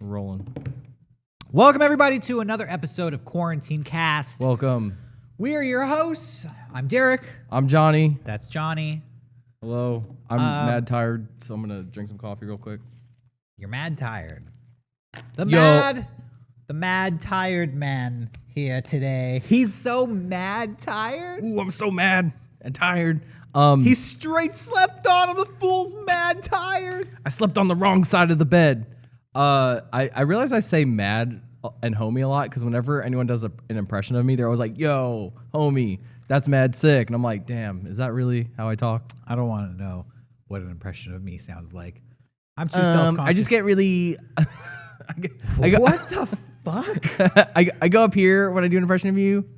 Rolling. Welcome, everybody, to another episode of Quarantine Cast. Welcome. We are your hosts. I'm Derek. I'm Johnny. That's Johnny. Hello. I'm mad tired, so I'm going to drink some coffee real quick. You're mad tired. The mad tired man here today. He's so mad tired. Ooh, I'm so mad and tired. He straight slept on. The fool's mad tired. I slept on the wrong side of the bed. I realize I say mad and homie a lot because whenever anyone does an impression of me, they're always like, yo, homie, that's mad sick. And I'm like, damn, is that really how I talk? I don't want to know what an impression of me sounds like. I'm too self-conscious. I just get really... What the fuck? I go up here when I do an impression of you.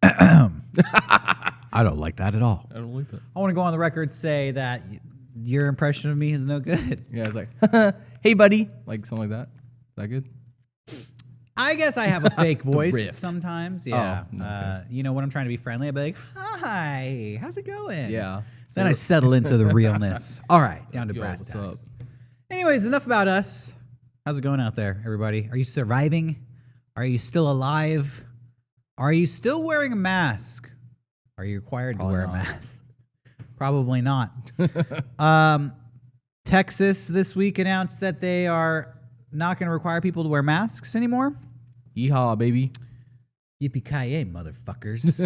I don't like that at all. I don't like that. I want to go on the record say that your impression of me is no good. Yeah, it's like, hey, buddy. Like something like that. Is that good? I guess I have a fake voice sometimes. Yeah. Oh, okay. You know, when I'm trying to be friendly, I'll be like, hi, how's it going? Yeah. Then I settle into the realness. All right, down to brass what's tacks. up? Anyways, enough about us. How's it going out there, everybody? Are you surviving? Are you still alive? Are you still wearing a mask? Are you required to wear a mask? Probably not. Texas this week announced that they are not going to require people to wear masks anymore. Yeehaw, baby. Yippee-ki-yay, motherfuckers.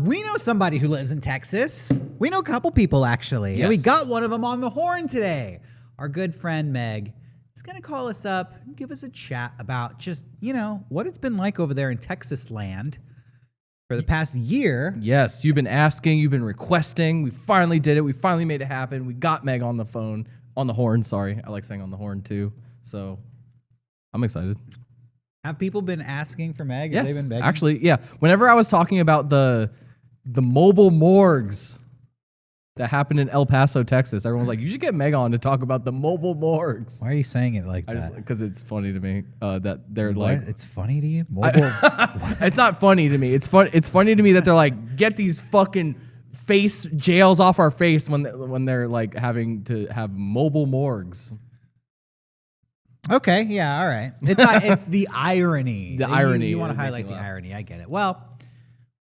We know somebody who lives in Texas. We know a couple people, actually. Yes. And we got one of them on the horn today. Our good friend, Meg, is going to call us up and give us a chat about just, you know, what it's been like over there in Texas land for the past year. Yes, you've been asking, you've been requesting. We finally did it. We finally made it happen. We got Meg on the phone, on the horn, sorry. I like saying on the horn, too. So I'm excited. Have people been asking for Meg? Yes, Have they been begging? actually, yeah. Whenever I was talking about the mobile morgues that happened in El Paso, Texas, everyone's like, you should get Meg on to talk about the mobile morgues. Why are you saying it like that? Because it's funny to me that they're What? like... It's funny to you? Mobile? It's not funny to me. It's funny to me that they're like, get these fucking face jails off our face when they're like having to have mobile morgues. Okay, yeah, all right. It's the irony. The irony. You want to highlight the irony. I get it. Well,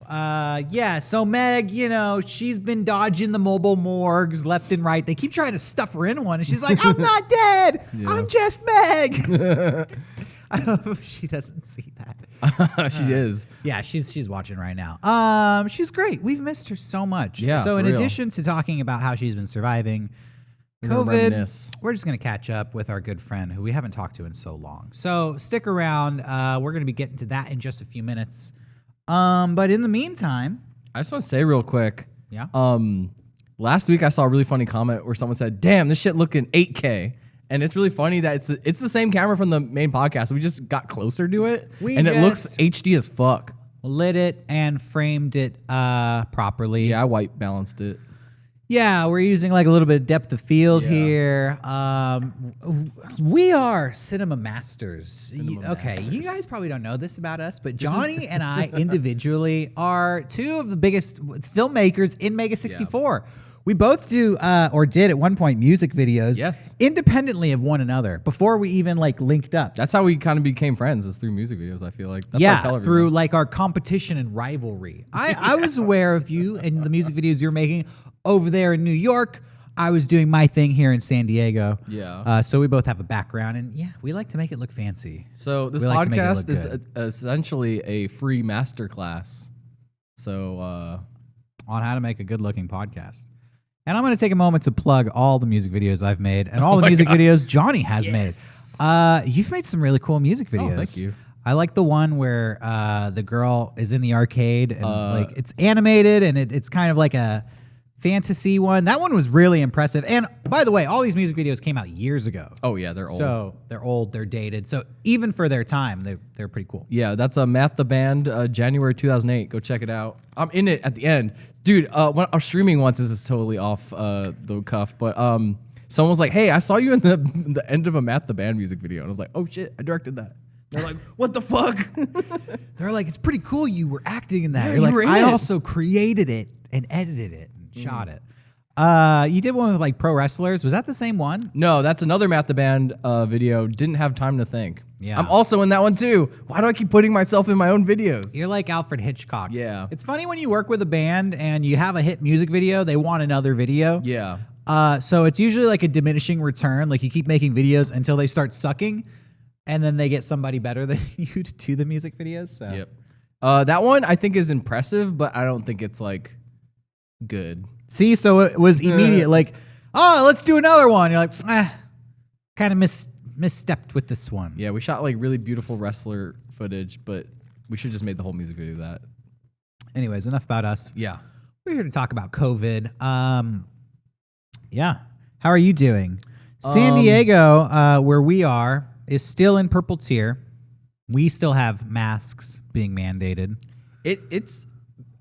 yeah, so Meg, you know, she's been dodging the mobile morgues left and right. They keep trying to stuff her in one, and she's like, I'm not dead. Yeah. I'm just Meg. I don't know if she doesn't see that. She is. Yeah, she's watching right now. She's great. We've missed her so much. Yeah, so in for real. addition to talking about how she's been surviving COVID, we're just going to catch up with our good friend who we haven't talked to in so long. So stick around. We're going to be getting to that in just a few minutes. But in the meantime, I just want to say real quick. Yeah. Last week I saw a really funny comment where someone said, "Damn, this shit looking 8K." And it's really funny that it's the same camera from the main podcast. We just got closer to it, and it looks HD as fuck. Lit it and framed it properly. Yeah, I white balanced it. Yeah, we're using like a little bit of depth of field here. We are cinema masters. Okay, you guys probably don't know this about us, but Johnny and I individually are two of the biggest filmmakers in Mega64. Yeah. We both do, or did at one point, music videos independently of one another before we even like linked up. That's how we kind of became friends, is through music videos, I feel like. That's what I tell everyone. Through like our competition and rivalry. I was aware of you and the music videos you're making over there in New York. I was doing my thing here in San Diego. Yeah. So we both have a background, and yeah, we like to make it look fancy. So this podcast is essentially a free masterclass. So on how to make a good-looking podcast. And I'm going to take a moment to plug all the music videos I've made and all the music videos Johnny has made. You've made some really cool music videos. Oh, thank you. I like the one where the girl is in the arcade and like it's animated and it's kind of like a fantasy one. That one was really impressive. And by the way, all these music videos came out years ago. Oh yeah, they're old. So they're old, they're dated. So even for their time, they're pretty cool. Yeah, that's Math the Band, January 2008. Go check it out. I'm in it at the end. Dude, when I was streaming once, this is totally off the cuff, but someone was like, hey, I saw you in the end of a Math the Band music video. And I was like, oh shit, I directed that. They're like, what the fuck? They're like, it's pretty cool you were acting in that. Yeah, You're like, you were in I it. also created it and edited it and shot it. You did one with like pro wrestlers. Was that the same one? No, that's another Matt the Band video. Didn't have time to think. Yeah. I'm also in that one too. Why do I keep putting myself in my own videos? You're like Alfred Hitchcock. Yeah. It's funny when you work with a band and you have a hit music video, they want another video. Yeah. So it's usually like a diminishing return. Like you keep making videos until they start sucking, and then they get somebody better than you to do the music videos. So. Yep. That one I think is impressive, but I don't think it's like good. See, so it was immediate. Like, oh, let's do another one. You're like, kind of misstepped with this one. Yeah, we shot like really beautiful wrestler footage, but we should just made the whole music video that. Anyways, enough about us. Yeah. We're here to talk about COVID. Yeah. How are you doing? San Diego, where we are, is still in purple tier. We still have masks being mandated.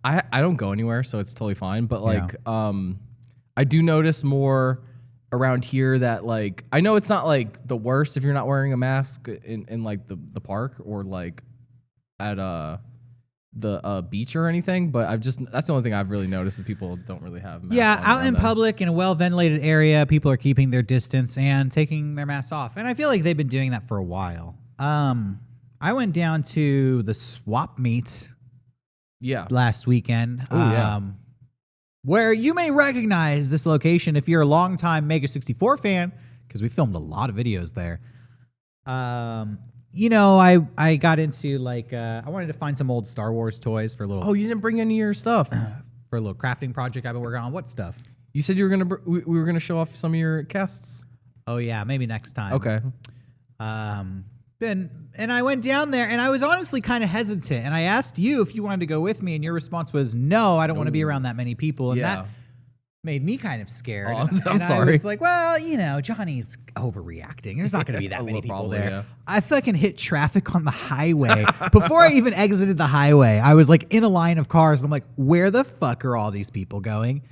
I don't go anywhere, so it's totally fine. But like, I do notice more around here that like, I know it's not like the worst if you're not wearing a mask in like the park or like at the beach or anything, but that's the only thing I've really noticed is people don't really have masks. Yeah, on out in them. public in a well-ventilated area, people are keeping their distance and taking their masks off. And I feel like they've been doing that for a while. I went down to the swap meet last weekend. Where you may recognize this location if you're a longtime Mega64 fan, because we filmed a lot of videos there. You know, I got into like I wanted to find some old Star Wars toys for a little. Oh, you didn't bring any of your stuff For a little crafting project I've been working on. What stuff? You said you were gonna we were gonna show off some of your casts. Oh yeah, maybe next time. Okay. And I went down there and I was honestly kind of hesitant. And I asked you if you wanted to go with me, and your response was no. I don't want to be around that many people. And that made me kind of scared. Oh, and I'm sorry. I was like, well, you know, Johnny's overreacting. There's not going to be that many people probably, there. yeah. I fucking hit traffic on the highway. Before I even exited the highway, I was like in a line of cars. And I'm like, where the fuck are all these people going?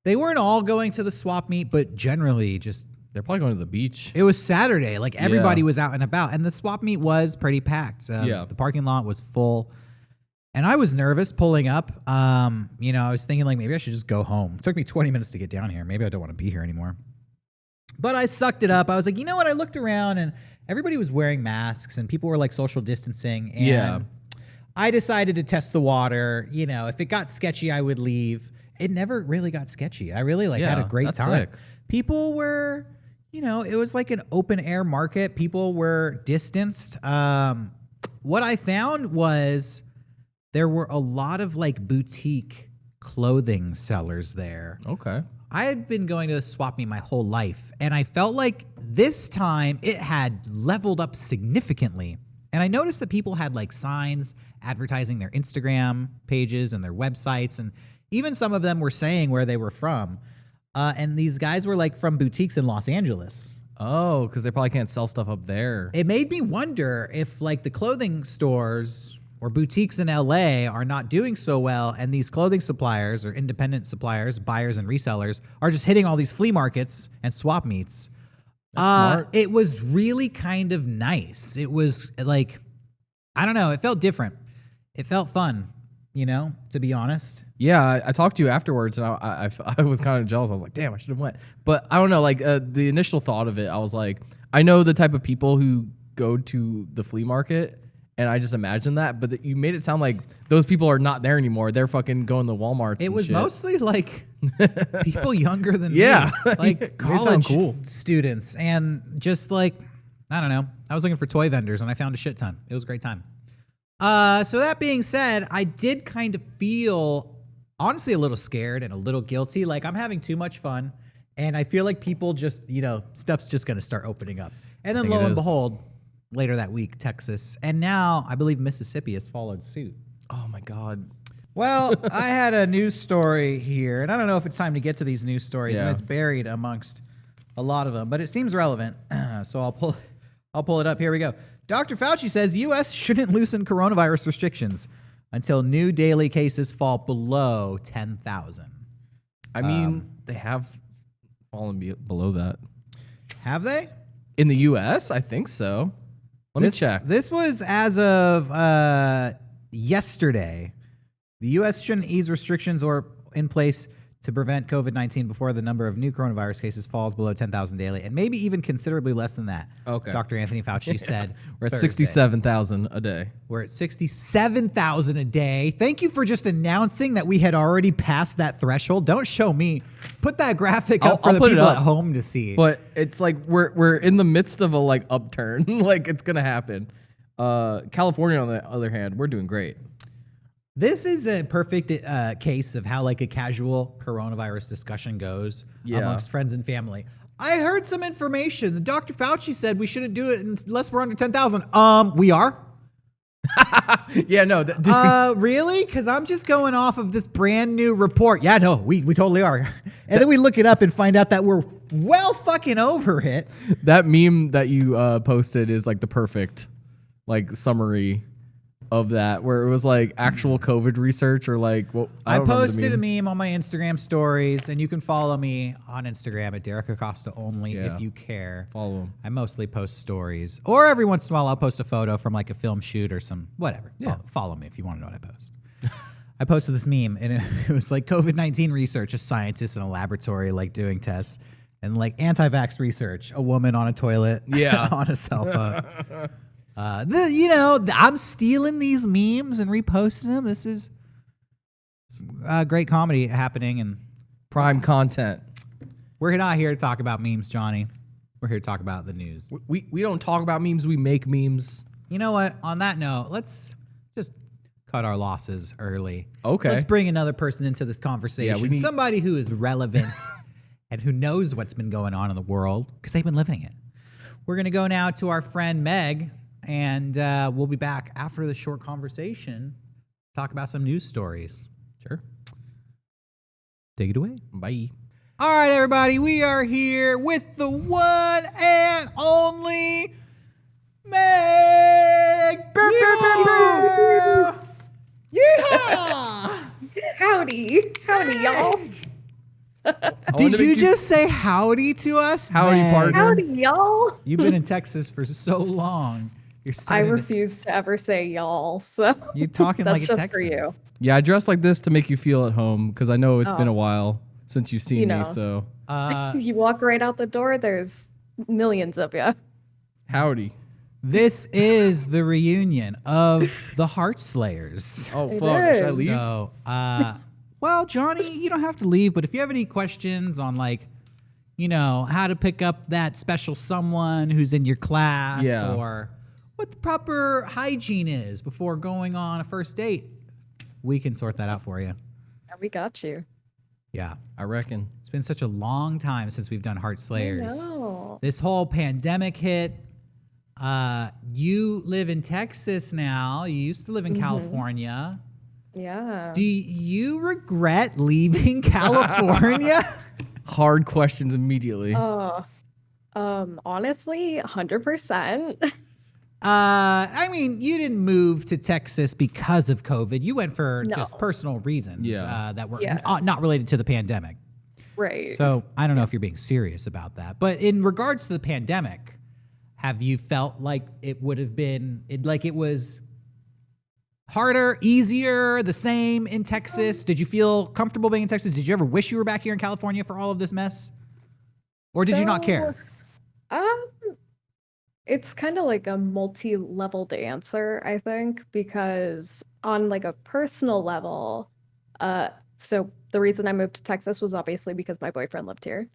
They weren't all going to the swap meet, but generally just... They're probably going to the beach. It was Saturday. Like everybody was out and about. And the swap meet was pretty packed. The parking lot was full. And I was nervous pulling up. You know, I was thinking like maybe I should just go home. It took me 20 minutes to get down here. Maybe I don't want to be here anymore. But I sucked it up. I was like, you know what? I looked around and everybody was wearing masks and people were like social distancing. And I decided to test the water. You know, if it got sketchy, I would leave. It never really got sketchy. I really had a great time. Sick. People were, you know, it was like an open air market. People were distanced. What I found was there were a lot of like boutique clothing sellers there. Okay. I had been going to swap meet my whole life, and I felt like this time it had leveled up significantly. And I noticed that people had like signs advertising their Instagram pages and their websites, and even some of them were saying where they were from. And these guys were like from boutiques in Los Angeles. Oh, because they probably can't sell stuff up there. It made me wonder if like the clothing stores or boutiques in LA are not doing so well, and these clothing suppliers or independent suppliers, buyers and resellers, are just hitting all these flea markets and swap meets. That's smart. It was really kind of nice. It was like, I don't know, it felt different. It felt fun, you know, to be honest. Yeah, I talked to you afterwards, and I was kind of jealous. I was like, damn, I should have went. But I don't know, like the initial thought of it, I was like, I know the type of people who go to the flea market, and I just imagined that. But you made it sound like those people are not there anymore. They're fucking going to Walmarts. It was shit. Mostly like people younger than Yeah. me, like Made it sound college cool. students, and just like, I don't know. I was looking for toy vendors, and I found a shit ton. It was a great time. So that being said, I did kind of feel, honestly, a little scared and a little guilty. Like I'm having too much fun, and I feel like people just, you know, stuff's just going to start opening up. And then lo and behold, later that week, Texas, and now I believe Mississippi has followed suit. Oh my God. Well, I had a news story here, and I don't know if it's time to get to these news stories, and it's buried amongst a lot of them, but it seems relevant. So I'll pull it up. Here we go. Dr. Fauci says U.S. shouldn't loosen coronavirus restrictions until new daily cases fall below 10,000. I mean, they have fallen below that. Have they? In the U.S., I think so. Let me check. This was as of yesterday. The U.S. shouldn't ease restrictions or in place to prevent COVID-19 before the number of new coronavirus cases falls below 10,000 daily, and maybe even considerably less than that. Okay. Dr. Anthony Fauci said We're at Thursday. 67,000 a day. We're at 67,000 a day. Thank you for just announcing that we had already passed that threshold. Don't show me. Put that graphic up for I'll the put it people up. at home to see. But it's like we're in the midst of a like upturn. Like it's gonna happen. California, on the other hand, we're doing great. This is a perfect case of how like a casual coronavirus discussion goes amongst friends and family. I heard some information. Dr. Fauci said we shouldn't do it unless we're under 10,000. We are? Yeah, no. Really? Because I'm just going off of this brand new report. Yeah, no, we totally are. And then we look it up and find out that we're well fucking over it. That meme that you posted is like the perfect like summary of that, where it was like actual COVID research or like what I posted a meme on my Instagram stories, and you can follow me on Instagram at Derek Acosta only if you care. Follow him. I mostly post stories, or every once in a while I'll post a photo from like a film shoot or some whatever. Yeah. Follow me if you want to know what I post. I posted this meme, and it was like COVID-19 research, a scientist in a laboratory like doing tests, and like anti-vax research, a woman on a toilet on a cell phone. I'm stealing these memes and reposting them. This is great comedy happening, and Prime content. we're not here to talk about memes, Johnny. We're here to talk about the news. We don't talk about memes. We make memes. You know what? On that note, let's just cut our losses early. Okay. Let's bring another person into this conversation. Yeah, we need somebody who is relevant and who knows what's been going on in the world because they've been living it. We're going to go now to our friend Meg. And we'll be back after the short conversation, talk about some news stories. Sure. Take it away. Bye. All right, everybody. We are here with the one and only Meg. Yeah. Howdy, y'all. Did you just say howdy to us? Howdy, Meg? partner. Howdy, y'all. You've been in Texas for so long. I refuse to ever say y'all, so You're talking that's like a just Texan. for you. Yeah, I dress like this to make you feel at home because I know it's been a while since you've seen me. So You walk right out the door, there's millions of you. howdy. This is the reunion of the Heart Slayers. Oh It fuck! Should I is. leave? So, well, Johnny, you don't have to leave, but if you have any questions on like, how to pick up that special someone who's in your class Yeah. or what the proper hygiene is before going on a first date, we can sort that out for you. We got you. Yeah. I reckon. It's been such a long time since we've done Heart Slayers. No. This whole pandemic hit. You live in Texas now. You used to live in California. Yeah. Do you regret leaving California? Hard questions immediately. Honestly, 100%. I mean, you didn't move to Texas because of COVID. You went for just personal reasons that were not related to the pandemic. Right. So I don't know if you're being serious about that. But in regards to the pandemic, have you felt like it would have been, it was harder, easier, the same in Texas? Did you feel comfortable being in Texas? Did you ever wish you were back here in California for all of this mess? Or did you not care? It's kind of like a multi-leveled answer, I think, because on like a personal level, so the reason I moved to Texas was obviously because my boyfriend lived here.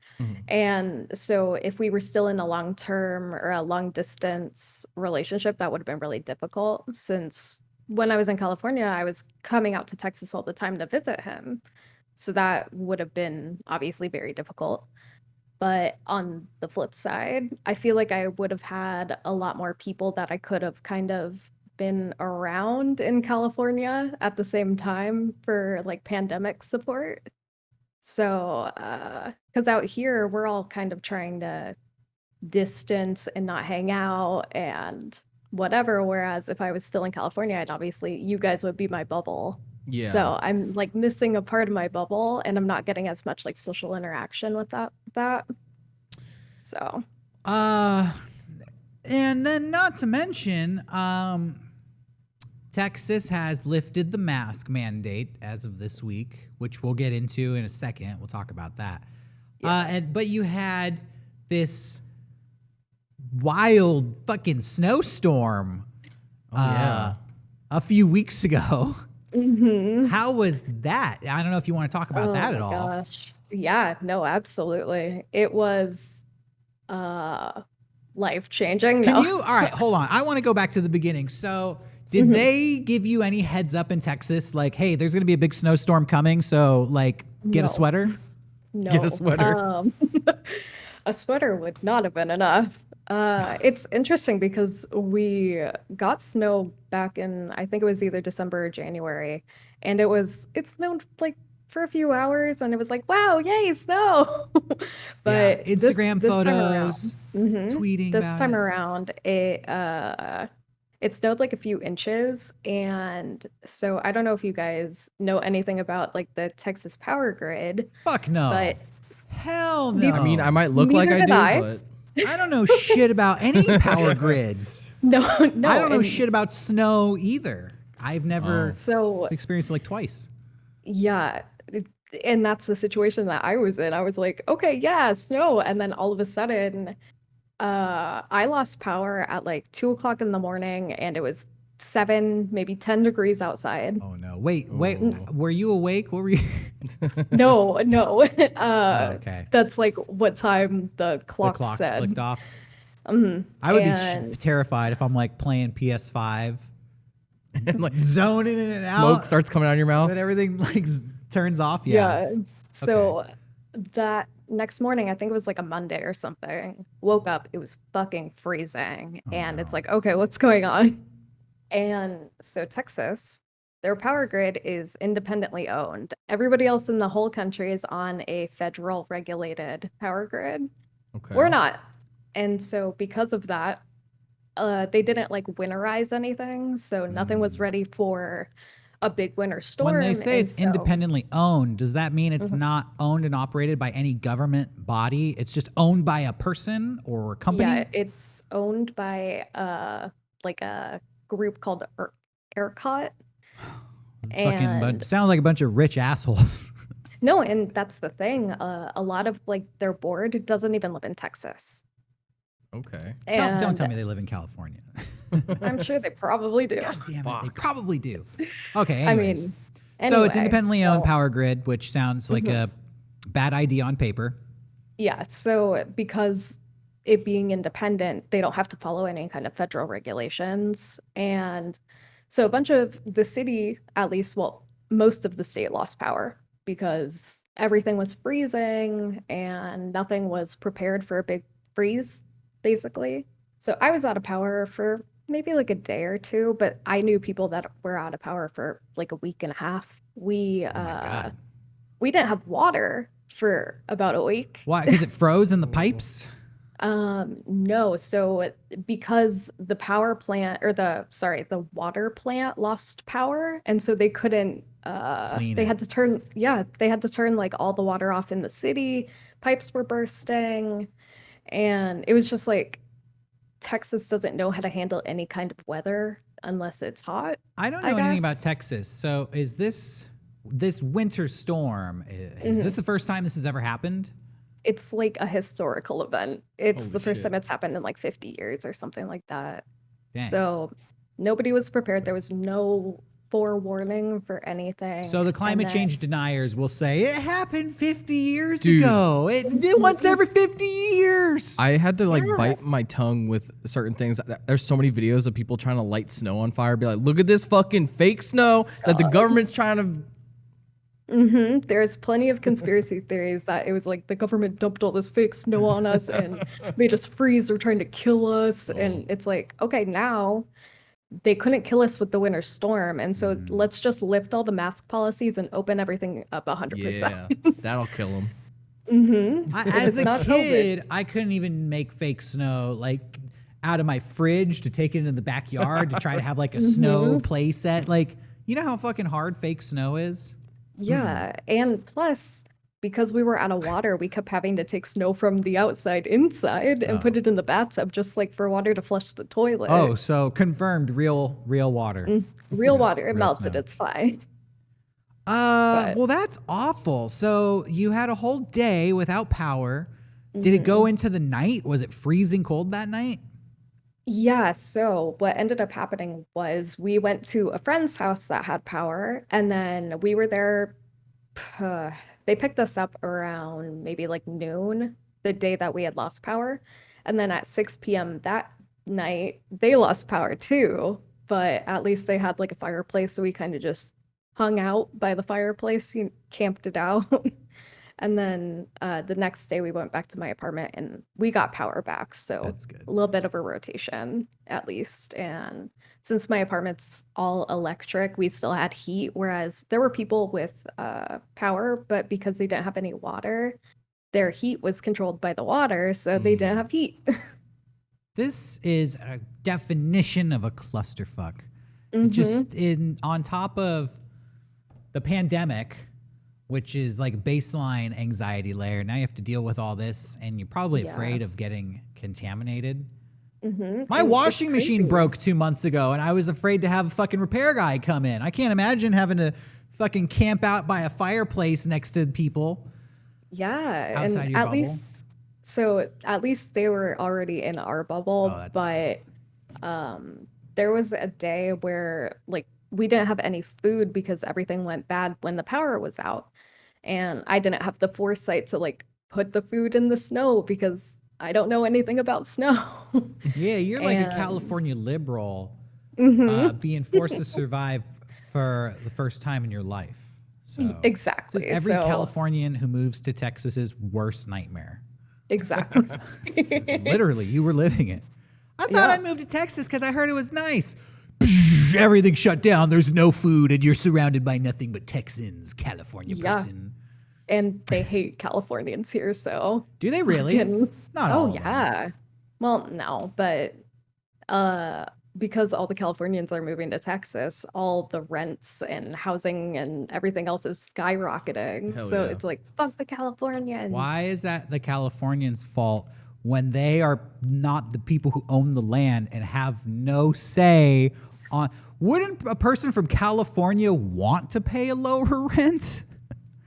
And so if we were still in a long-term or a long-distance relationship, that would have been really difficult since when I was in California, I was coming out to Texas all the time to visit him. So that would have been obviously very difficult. But on the flip side, I feel like I would have had a lot more people that I could have kind of been around in California at the same time for like pandemic support. So, because out here, we're all kind of trying to distance and not hang out and whatever. Whereas if I was still in California, I'd obviously, you guys would be my bubble. Yeah. So I'm like missing a part of my bubble and I'm not getting as much like social interaction with that. So. And then not to mention, Texas has lifted the mask mandate as of this week, which we'll get into in a second. We'll talk about that. But you had this wild fucking snowstorm a few weeks ago. How was that? I don't know if you want to talk about that at all. Gosh. Yeah, no, absolutely. It was life-changing. All right, hold on. I want to go back to the beginning. So did they give you any heads up in Texas? Like, hey, there's going to be a big snowstorm coming. So like, get a sweater. No. Get a sweater. A sweater would not have been enough. It's interesting because we got snow back in, I think it was either December or January, and it snowed like for a few hours, and it was like, wow, yay, snow. But Instagram photos, tweeting. This time around, it snowed like a few inches, and so I don't know if you guys know anything about like the Texas power grid. Fuck no. But hell no. I mean, I might look like I do, but I don't know shit about any power grids. No. I don't know shit about snow either. I've never experienced it like twice. Yeah. And that's the situation that I was in. I was like, okay, yeah, snow. And then all of a sudden, I lost power at like 2 o'clock in the morning, and it was 7, maybe 10 degrees outside. Oh no. Wait. Were you awake? What were you? No. Okay. That's like what time the clock said. Clicked off. I would be terrified if I'm like playing PS5 and like zoning in and out. Smoke starts coming out of your mouth. And everything like turns off. Yeah. So that next morning, I think it was like a Monday or something, woke up, it was fucking freezing. And it's like, okay, what's going on? And so Texas, their power grid is independently owned. Everybody else in the whole country is on a federal regulated power grid. Okay. We're not. And so because of that, they didn't like winterize anything. So nothing was ready for a big winter storm. When they say it's independently owned, does that mean it's not owned and operated by any government body? It's just owned by a person or a company? Yeah, it's owned by like a group called ERCOT. Sound like a bunch of rich assholes. No, and that's the thing. A lot of like their board doesn't even live in Texas. Okay. Don't tell me they live in California. I'm sure they probably do. God damn it, they probably do. Okay, I anyways. mean, So it's independently owned power grid, which sounds like a bad idea on paper. Yeah, so because it being independent, they don't have to follow any kind of federal regulations. And so a bunch of the city, at least, well, most of the state lost power because everything was freezing and nothing was prepared for a big freeze, basically. So I was out of power for maybe like a day or two, but I knew people that were out of power for like a week and a half. We didn't have water for about a week. Why? Because it froze in the pipes? No. So because the power plant or the water plant lost power, and so they couldn't they had to turn like all the water off in the city. Pipes were bursting, and it was just like Texas doesn't know how to handle any kind of weather unless it's hot. I don't know anything about Texas. So is this winter storm, is this the first time this has ever happened? It's like a historical event. It's Holy the first shit. time it's happened in like 50 years or something like that. Dang. So nobody was prepared. There was no forewarning for anything. So the climate change deniers will say it happened 50 years Dude. ago. It did once every 50 years. I had to like bite my tongue with certain things. There's so many videos of people trying to light snow on fire. Be like, look at this fucking fake snow that the government's trying to. There's plenty of conspiracy theories that it was like the government dumped all this fake snow on us and made us freeze. They're trying to kill us. And it's like, okay, now they couldn't kill us with the winter storm. And so let's just lift all the mask policies and open everything up 100%. Yeah, that'll kill them. As a not kid, I couldn't even make fake snow like out of my fridge to take it into the backyard to try to have like a snow play set. Like, you know how fucking hard fake snow is? Yeah. And plus, because we were out of water, we kept having to take snow from the outside inside and put it in the bathtub just like for water to flush the toilet. Oh, so confirmed real water. Real water, it real melted, snow. it's fine. But- Well, that's awful. So you had a whole day without power. Did it go into the night? Was it freezing cold that night? Yeah, so what ended up happening was we went to a friend's house that had power, and then we were there. They picked us up around maybe like noon the day that we had lost power. And then at 6 p.m. that night, they lost power too. But at least they had like a fireplace, so we kind of just hung out by the fireplace, camped it out. And then the next day we went back to my apartment and we got power back. So That's good. a little bit of a rotation at least. And since my apartment's all electric, we still had heat, whereas there were people with power, but because they didn't have any water, their heat was controlled by the water, so they didn't have heat. This is a definition of a clusterfuck. Just on top of the pandemic, which is like baseline anxiety layer. Now you have to deal with all this, and you're probably afraid of getting contaminated. My And washing it's machine crazy. broke 2 months ago, and I was afraid to have a fucking repair guy come in. I can't imagine having to fucking camp out by a fireplace next to people. Yeah, Outside and your at bubble? least they were already in our bubble, Oh, that's but there was a day where like we didn't have any food because everything went bad when the power was out. And I didn't have the foresight to like put the food in the snow because I don't know anything about snow. Yeah, you're like a And- California liberal Mhm. being forced to survive for the first time in your life. So Exactly. this is every So- Californian who moves to Texas's worst nightmare. Exactly. Literally, you were living it. I thought Yeah. I'd move to Texas because I heard it was nice. Psh, everything shut down. There's no food, and you're surrounded by nothing but Texans, California Yeah. person. And they hate Californians here, so Do they really? fucking- Not all oh of them. yeah. Well, no, but because all the Californians are moving to Texas, all the rents and housing and everything else is skyrocketing. Hell So yeah. it's like, fuck the Californians. Why is that the Californians' fault when they are not the people who own the land and have no say on? Wouldn't a person from California want to pay a lower rent?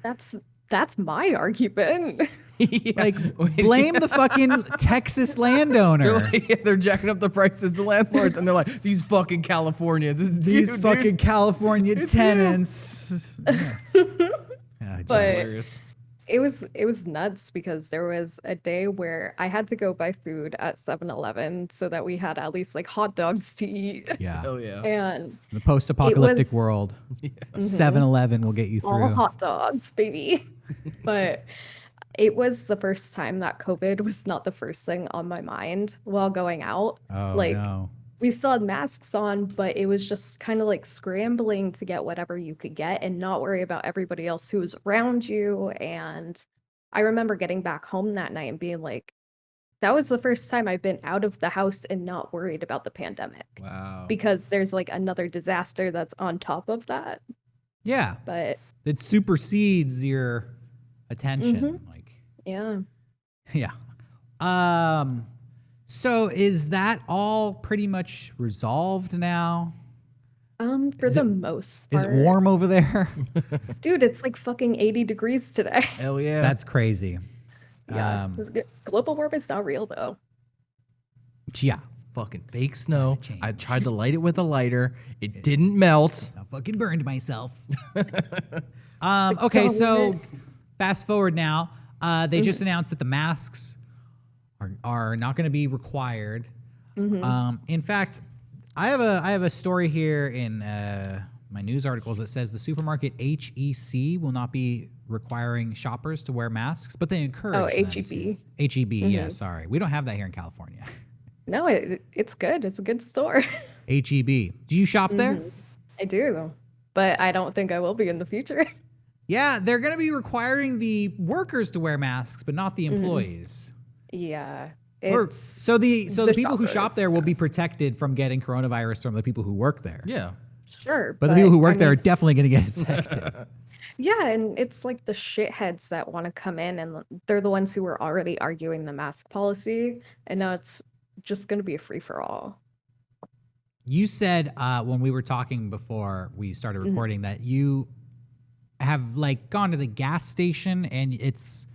That's my argument. Yeah. Like, blame the fucking Texas landowner. They're jacking up the prices, the landlords, and they're like, these fucking Californians. It's These you, dude." fucking California It's you. tenants. Yeah, just- But- Hilarious. It was nuts because there was a day where I had to go buy food at 7-Eleven so that we had at least like hot dogs to eat. yeah. Oh yeah. And The post-apocalyptic was- world. 7-Eleven will get you all through. hot dogs, baby. But it was the first time that COVID was not the first thing on my mind while going out. Oh, like no. we still had masks on, but it was just kind of like scrambling to get whatever you could get and not worry about everybody else who was around you. And I remember getting back home that night and being like, that was the first time I've been out of the house and not worried about the pandemic Wow. because there's like another disaster that's on top of that. Yeah. But It supersedes your attention. Like, yeah. yeah. So is that all pretty much resolved now? For Is the it- most Is part. it warm over there? Dude, it's like fucking 80 degrees today. Hell yeah. That's crazy. Yeah. It's good. Global warming is not real though. Yeah. It's fucking fake snow. change. I tried to light it with a lighter. It didn't melt. I fucking burned myself. Okay, so fast forward now. They just announced that the masks are not going to be required. In fact, I have a story here in my news articles that says the supermarket HEC will not be requiring shoppers to wear masks, but they encourage. Oh, them HEB. to. HEB, yeah. Sorry, we don't have that here in California. No, it's good. It's a good store. HEB. Do you shop there? I do, but I don't think I will be in the future. Yeah, they're going to be requiring the workers to wear masks, but not the employees. Yeah. Or- It's so the people who shop shoppers. there will be protected from getting coronavirus from the people who work there. Yeah. Sure. But the people who I work there are mean, definitely going to get infected. yeah, and it's like the shitheads that want to come in and they're the ones who were already arguing the mask policy, and now it's just going to be a free for all. You said when we were talking before we started Mm-hmm. recording that you have like gone to the gas station and it's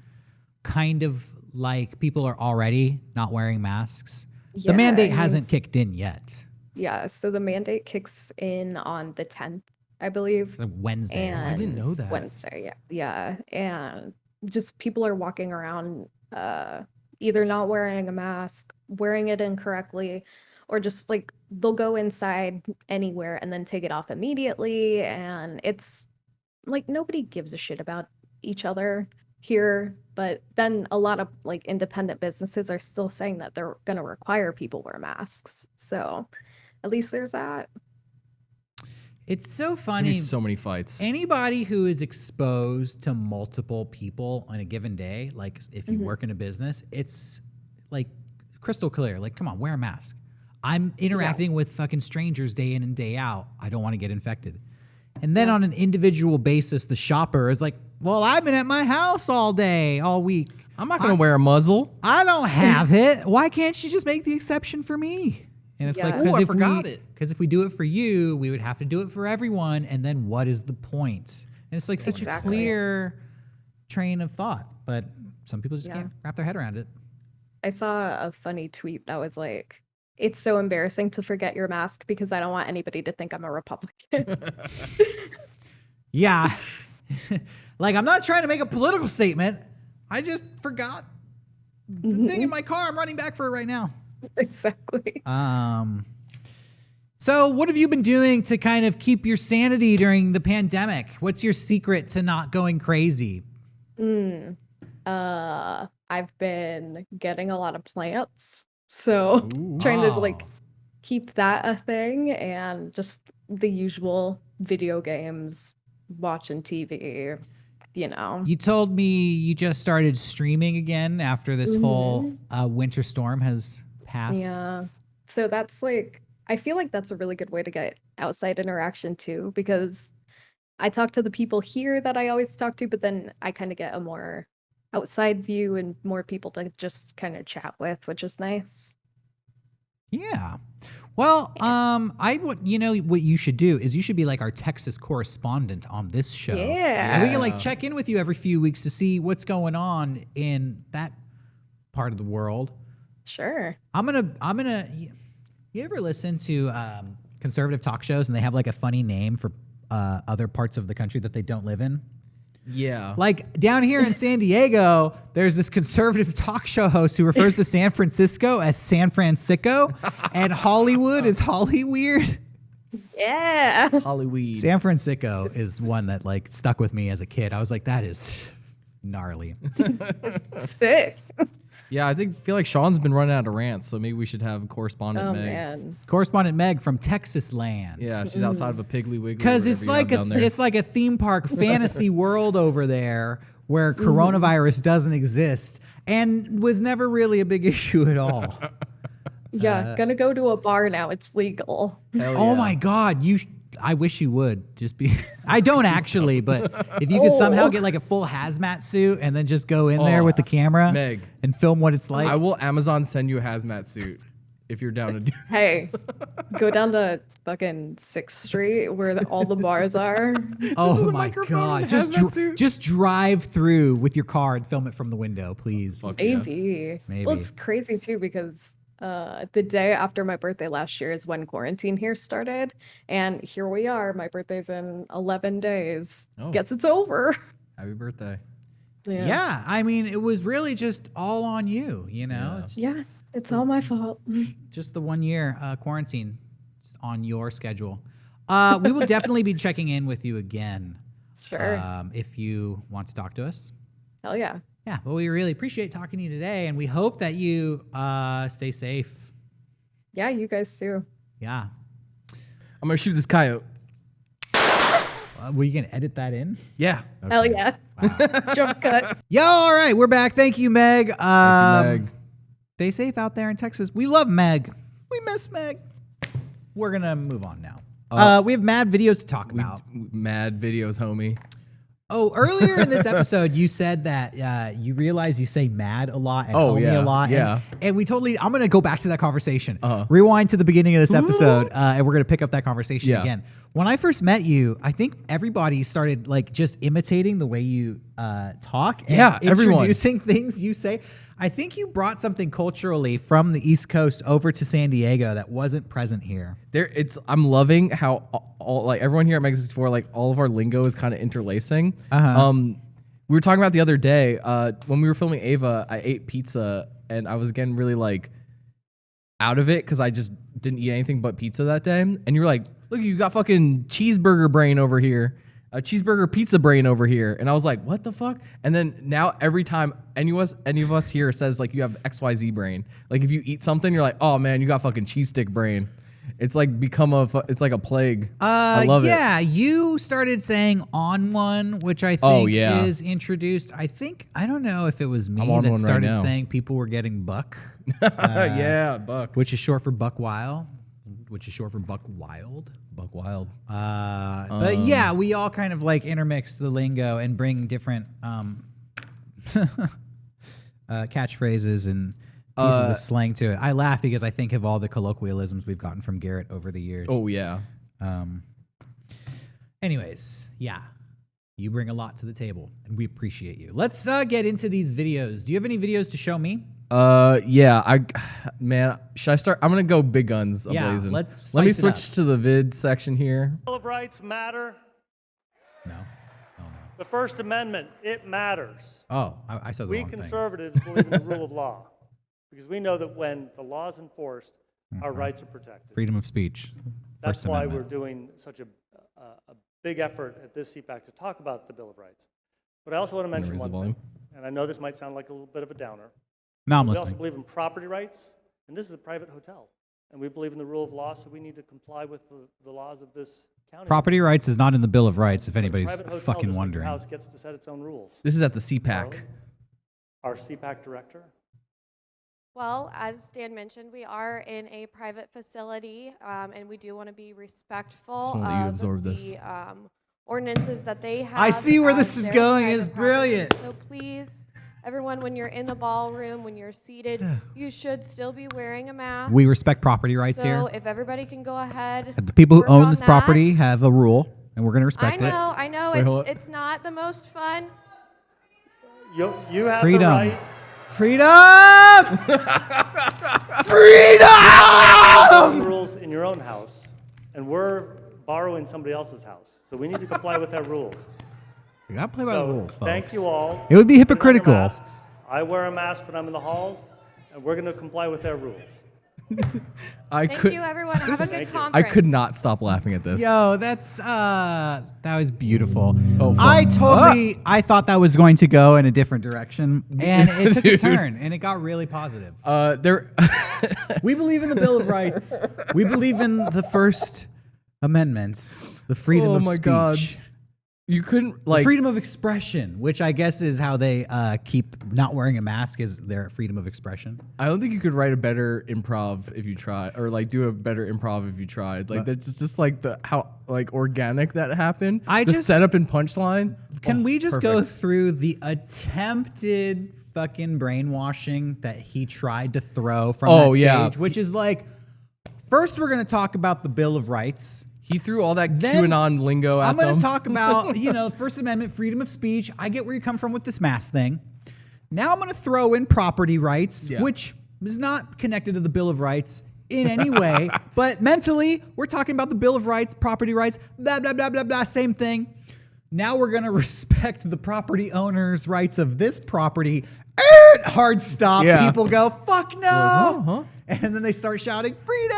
kind of like people are already not wearing masks. The Yeah, mandate I mean, hasn't kicked in yet. yeah, so the mandate kicks in on the 10th, I believe, It's like Wednesday or I something. didn't and know that. Wednesday, yeah, and just people are walking around either not wearing a mask, wearing it incorrectly, or just like they'll go inside anywhere and then take it off immediately, and it's like nobody gives a shit about each other here, but then a lot of like independent businesses are still saying that they're going to require people wear masks. So at least there's that. It's so There's gonna be funny. so many fights. Anybody who is exposed to multiple people on a given day, like if you work in a business, it's like crystal clear. Like, come on, wear a mask. I'm interacting with fucking strangers day in and day out. I don't want to get infected. And then on an individual basis, the shopper is like, well, I've been at my house all day, all week. I'm not gonna wear a muzzle. I don't have it. Why can't she just make the exception for me? And it's like, Yeah. Ooh, I forgot it. because if we do it for you, we would have to do it for everyone. And then what is the point? And it's like such a Exactly. clear train of thought, but some people just Yeah. can't wrap their head around it. I saw a funny tweet that was like, it's so embarrassing to forget your mask because I don't want anybody to think I'm a Republican. Yeah. Like, I'm not trying to make a political statement. I just forgot the thing in my car. I'm running back for it right now. Exactly. So what have you been doing to kind of keep your sanity during the pandemic? What's your secret to not going crazy? I've been getting a lot of plants. So trying to like Wow. keep that a thing and just the usual video games, watching TV, you know. You told me you just started streaming again after this whole winter storm has passed. Yeah. So that's like, I feel like that's a really good way to get outside interaction too, because I talk to the people here that I always talk to, but then I kind of get a more outside view and more people to just kind of chat with, which is nice. Yeah. Well, you know what you should do is you should be like our Texas correspondent on this show. And we can like Yeah. check in with you every few weeks to see what's going on in that part of the world. Sure. I'm gonna. You ever listen to conservative talk shows and they have like a funny name for other parts of the country that they don't live in? Yeah. Like down here in San Diego, there's this conservative talk show host who refers to San Francisco as San Francisco, and Hollywood is Hollyweird. Yeah. Hollyweed. San Francisco is one that like stuck with me as a kid. I was like, that is gnarly. Sick. Yeah, I feel like Sean's been running out of rants, so maybe we should have correspondent Oh Meg. man. Correspondent Meg from Texas land. Yeah, she's outside of a Piggly Wiggly. Because it's like it's like a theme park fantasy world over there where coronavirus doesn't exist and was never really a big issue at all. Yeah, gonna go to a bar now. It's legal. Oh my God, I wish you would just be. I don't actually, but if you could somehow get like a full hazmat suit and then just go in there with the camera Meg. and film what it's like. I will Amazon send you a hazmat suit if you're down to do. Hey, go down to fucking 6th Street where all the bars are. Oh with a my microphone God, and a hazmat suit? just drive through with your car and film it from the window, please. Fuck yeah. Maybe. Maybe. Well, it's crazy too because the day after my birthday last year is when quarantine here started, and here we are. My birthday's in 11 days. Oh. Guess it's over. Happy birthday. Yeah, I mean, it was really just all on you, you know? Yeah. Yeah, it's all my fault. Just the 1 year quarantine on your schedule. We will definitely be checking in with you again. Sure. If you want to talk to us. Hell yeah. Yeah, well, we really appreciate talking to you today, and we hope that you stay safe. Yeah, you guys too. Yeah. I'm gonna shoot this coyote. Were you going to edit that in? Yeah. Hell yeah. Jump cut. Yo, all right, we're back. Thank you, Meg. Thank you, Meg. Stay safe out there in Texas. We love Meg. We miss Meg. We're going to move on now. We have mad videos to talk about. Mad videos, homie. Oh, earlier in this episode, you said that you realize you say mad a lot and homie a lot. Yeah. And we totally, I'm going to go back to that conversation. Rewind to the beginning of this episode, and we're going to pick up that conversation again. When I first met you, I think everybody started like just imitating the way you talk and introducing things you say. I think you brought something culturally from the East Coast over to San Diego that wasn't present here. I'm loving how all like everyone here at Mega64, like all of our lingo is kind of interlacing. We were talking about the other day when we were filming Ava. I ate pizza and I was getting really like out of it because I just didn't eat anything but pizza that day. And you were like, "Look, you got fucking cheeseburger brain over here." A cheeseburger pizza brain over here. And I was like, what the fuck? And then now every time any of us here says like you have XYZ brain, like if you eat something, you're like, oh man, you got fucking cheese stick brain. It's like it's like a plague. I love it. Yeah, you started saying on one, which I think is introduced. I don't know if it was me that started saying people were getting buck. Yeah, buck. Which is short for buck wild. Which is short for buck wild. Buck wild. But yeah, we all kind of like intermix the lingo and bring different catchphrases and pieces of slang to it. I laugh because I think of all the colloquialisms we've gotten from Garrett over the years. Oh, yeah. Anyways, yeah. You bring a lot to the table, and we appreciate you. Let's get into these videos. Do you have any videos to show me? Yeah, should I start? I'm gonna go big guns ablazing. Yeah, let me switch to the vid section here. Bill of Rights matter? No. The First Amendment, it matters. Oh, I saw the wrong We thing. conservatives believe in the rule of law because we know that when the law is enforced, our rights are protected. Freedom of speech. That's First why Amendment. we're doing such a big effort at this CPAC to talk about the Bill of Rights. But I also want to mention one thing, and I know this might sound like a little bit of a downer. No, I'm We listening. also believe in property rights, and this is a private hotel. And we believe in the rule of law, so we need to comply with the laws of this county. Property rights is not in the Bill of Rights, if anybody's Private hotel, fucking just like wondering. your house gets to set its own rules. This is at the CPAC. Our CPAC director. Well, as Dan mentioned, we are in a private facility, and we do want to be respectful Just wanna let you of absorb the this. ordinances that they have. I see where this as is their going. private It's property. brilliant. So please, everyone, when you're in the ballroom, when you're seated, you should still be wearing a mask. We respect property rights so here. if everybody can go ahead. The people who work own on this that. property have a rule, and we're going to respect it. I know, Wait, hold it's not the most fun. You have Freedom. the right. Freedom! Freedom! Rules in your own house, and we're borrowing somebody else's house. So we need to comply with their rules. We got to play by the So rules, folks. thank you all. It would be Put on your hypocritical. masks. I wear a mask when I'm in the halls, and we're going to comply with their rules. Thank you, everyone. Have a good Thank you. conference. I could not stop laughing at this. Yo, that was beautiful. Oh, I thought that was going to go in a different direction, and it took a turn, and it got really positive. We believe in the Bill of Rights. We believe in the First Amendment, the freedom of speech. God. You couldn't like Freedom of expression, which I guess is how they keep not wearing a mask is their freedom of expression. I don't think you could write a better improv if you try, or like do a better improv if you tried. Like that's just like how like organic that happened. The setup and punchline. Can we just go perfect. through the attempted fucking brainwashing that he tried to throw from that stage, which is like, first we're going to talk about the Bill of Rights. He threw all that Then QAnon lingo at I'm going them. to talk about, First Amendment, freedom of speech. I get where you come from with this mask thing. Now I'm going to throw in property rights, which is not connected to the Bill of Rights in any way. But mentally, we're talking about the Bill of Rights, property rights, blah, blah, blah, blah, blah, same thing. Now we're going to respect the property owner's rights of this property. Hard stop. Yeah. People go, fuck no. Huh? And then they start shouting, freedom.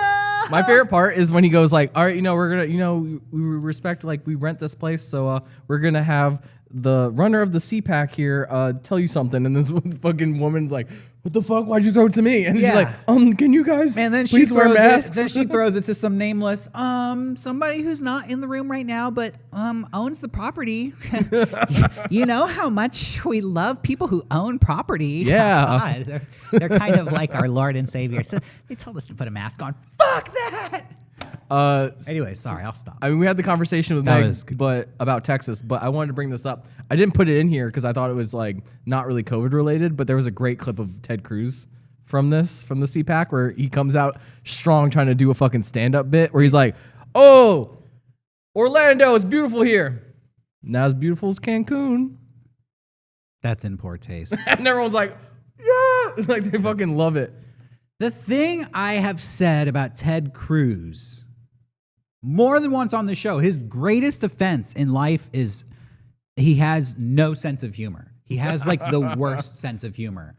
My favorite part is when he goes like, all right, we're gonna, we respect, like, we rent this place, so we're gonna have the runner of the CPAC here tell you something, and this fucking woman's like, what the fuck? Why'd you throw it to me? And she's like, can you guys and then please wear masks? Then she throws it to some nameless, somebody who's not in the room right now, but owns the property. You know how much we love people who own property. Yeah. God, they're kind of like our Lord and Savior. So they told us to put a mask on. Fuck that. Anyway, sorry, I'll stop. I mean, we had the conversation with That Meg, was good. but about Texas, but I wanted to bring this up. I didn't put it in here because I thought it was like not really COVID related, but there was a great clip of Ted Cruz from the CPAC where he comes out strong trying to do a fucking stand-up bit where he's like, "Oh, Orlando, it's beautiful here. Not as beautiful as Cancun." That's in poor taste. And everyone's like, "Yeah!" Like they fucking love it. The thing I have said about Ted Cruz more than once on the show, his greatest offense in life is he has no sense of humor. He has like the worst sense of humor.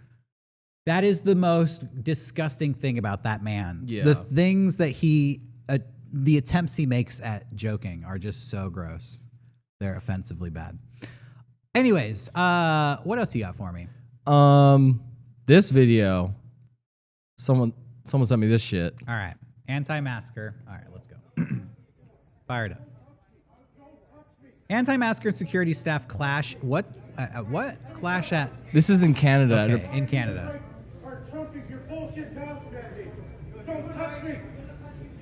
That is the most disgusting thing about that man. Yeah. The things that the attempts he makes at joking are just so gross. They're offensively bad. Anyways, what else you got for me? This video, someone sent me this shit. All right. Anti-masker. All right, let's go. Fired up. Anti-masker and security staff clash. What? What? Clash at? This is in Canada. Okay, in Canada. Are trumping your bullshit mask mandate. Don't touch me.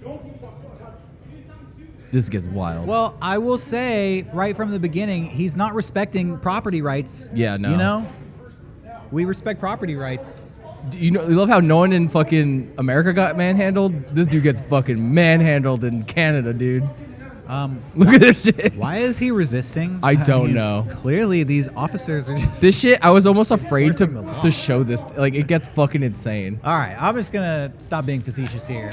Don't fucking touch me. This gets wild. Well, I will say right from the beginning, he's not respecting property rights. Yeah, no. You know, we respect property rights. You love how no one in fucking America got manhandled? This dude gets fucking manhandled in Canada, dude. Look at this shit. Why is he resisting? I don't know. Clearly, these officers are just... This shit, I was almost afraid to show this. Like, it gets fucking insane. All right, I'm just going to stop being facetious here.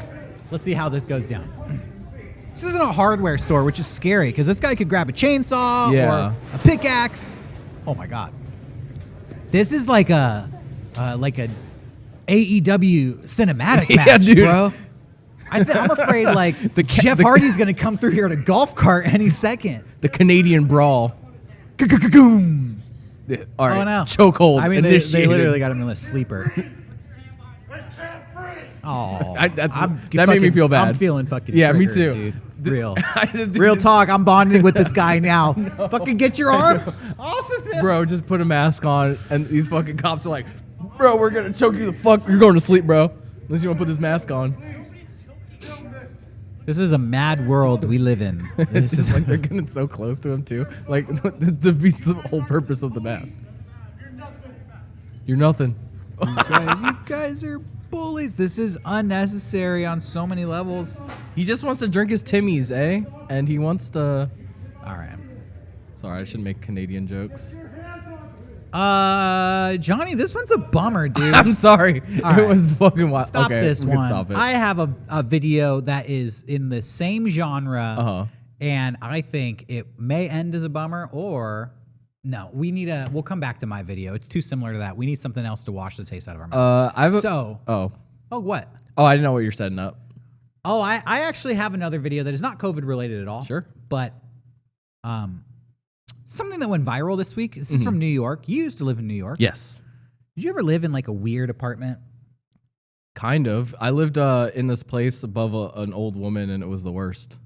Let's see how this goes down. This isn't a hardware store, which is scary, because this guy could grab a chainsaw Yeah. or a pickaxe. Oh, my God. This is like a AEW cinematic Yeah, match, dude. bro. I'm afraid, like, Jeff Hardy's going to come through here in a golf cart any second. The Canadian brawl. Goom. All right, Oh, no. chokehold. I mean, they initiated. literally got him in a sleeper. Oh, that made me feel bad. I'm feeling fucking Yeah, me triggered, too. dude. Real. Dude, Real talk. I'm bonding with this guy now. Fucking get your arm off of him. Bro, just put a mask on, and these fucking cops are like, "Bro, we're gonna choke you the fuck. You're going to sleep, bro. Unless you want to put this mask on." This is a mad world we live in. It's just like they're getting so close to him too. Like it defeats the whole purpose of the mask. You're nothing. you guys are bullies. This is unnecessary on so many levels. He just wants to drink his Timmies, eh? And he wants to. All right. Sorry, I shouldn't make Canadian jokes. Johnny, this one's a bummer, dude. I'm sorry. All It right. was fucking wild. Stop okay, this we can one. Stop it. I have a video that is in the same genre, and I think it may end as a bummer, or no. We'll come back to my video. It's too similar to that. We need something else to wash the taste out of our mouth. Oh, what? Oh, I didn't know what you're setting up. Oh, I actually have another video that is not COVID related at all. Sure. But something that went viral this week. This is from New York. You used to live in New York. Yes. Did you ever live in like a weird apartment? Kind of. I lived in this place above an old woman, and it was the worst.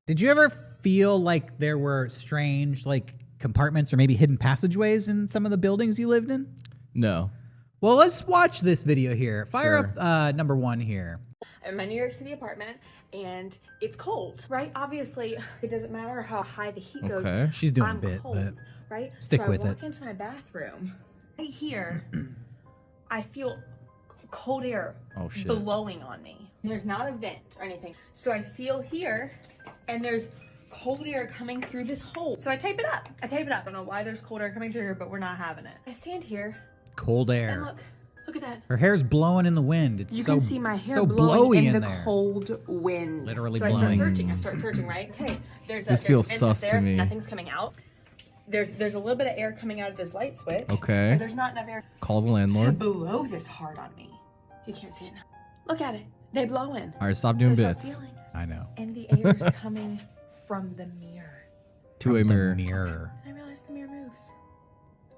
Did you ever feel like there were strange like compartments or maybe hidden passageways in some of the buildings you lived in? No. Well, let's watch this video here. Fire Sure. up number one here. I'm in my New York City apartment and it's cold, right? Obviously, it doesn't matter how high the heat goes. Okay. She's doing I'm a bit, cold, but right? stick so with I walk it. into my bathroom. Right here, I feel cold air Oh, shit. blowing on me. There's not a vent or anything. So I feel here and there's cold air coming through this hole. So I tape it up. I don't know why there's cold air coming through here, but we're not having it. I stand here Cold and air. look at that. Her hair's blowing in the wind. It's You so can see my hair so blowing blowy in in the there. cold wind. Literally so blowing. I start searching, right? Okay, This there's feels a vent up sus to there, me. Nothing's coming out. There's a little bit of air coming out of this light switch. Okay. But there's not enough air Call the to landlord. blow this hard on me. You can't see it now. Look at it. They blowing. All right, stop doing so I start bits. feeling, I know. and the air is coming from the mirror. Two-way mirror. Mirror. And I realize the mirror moves.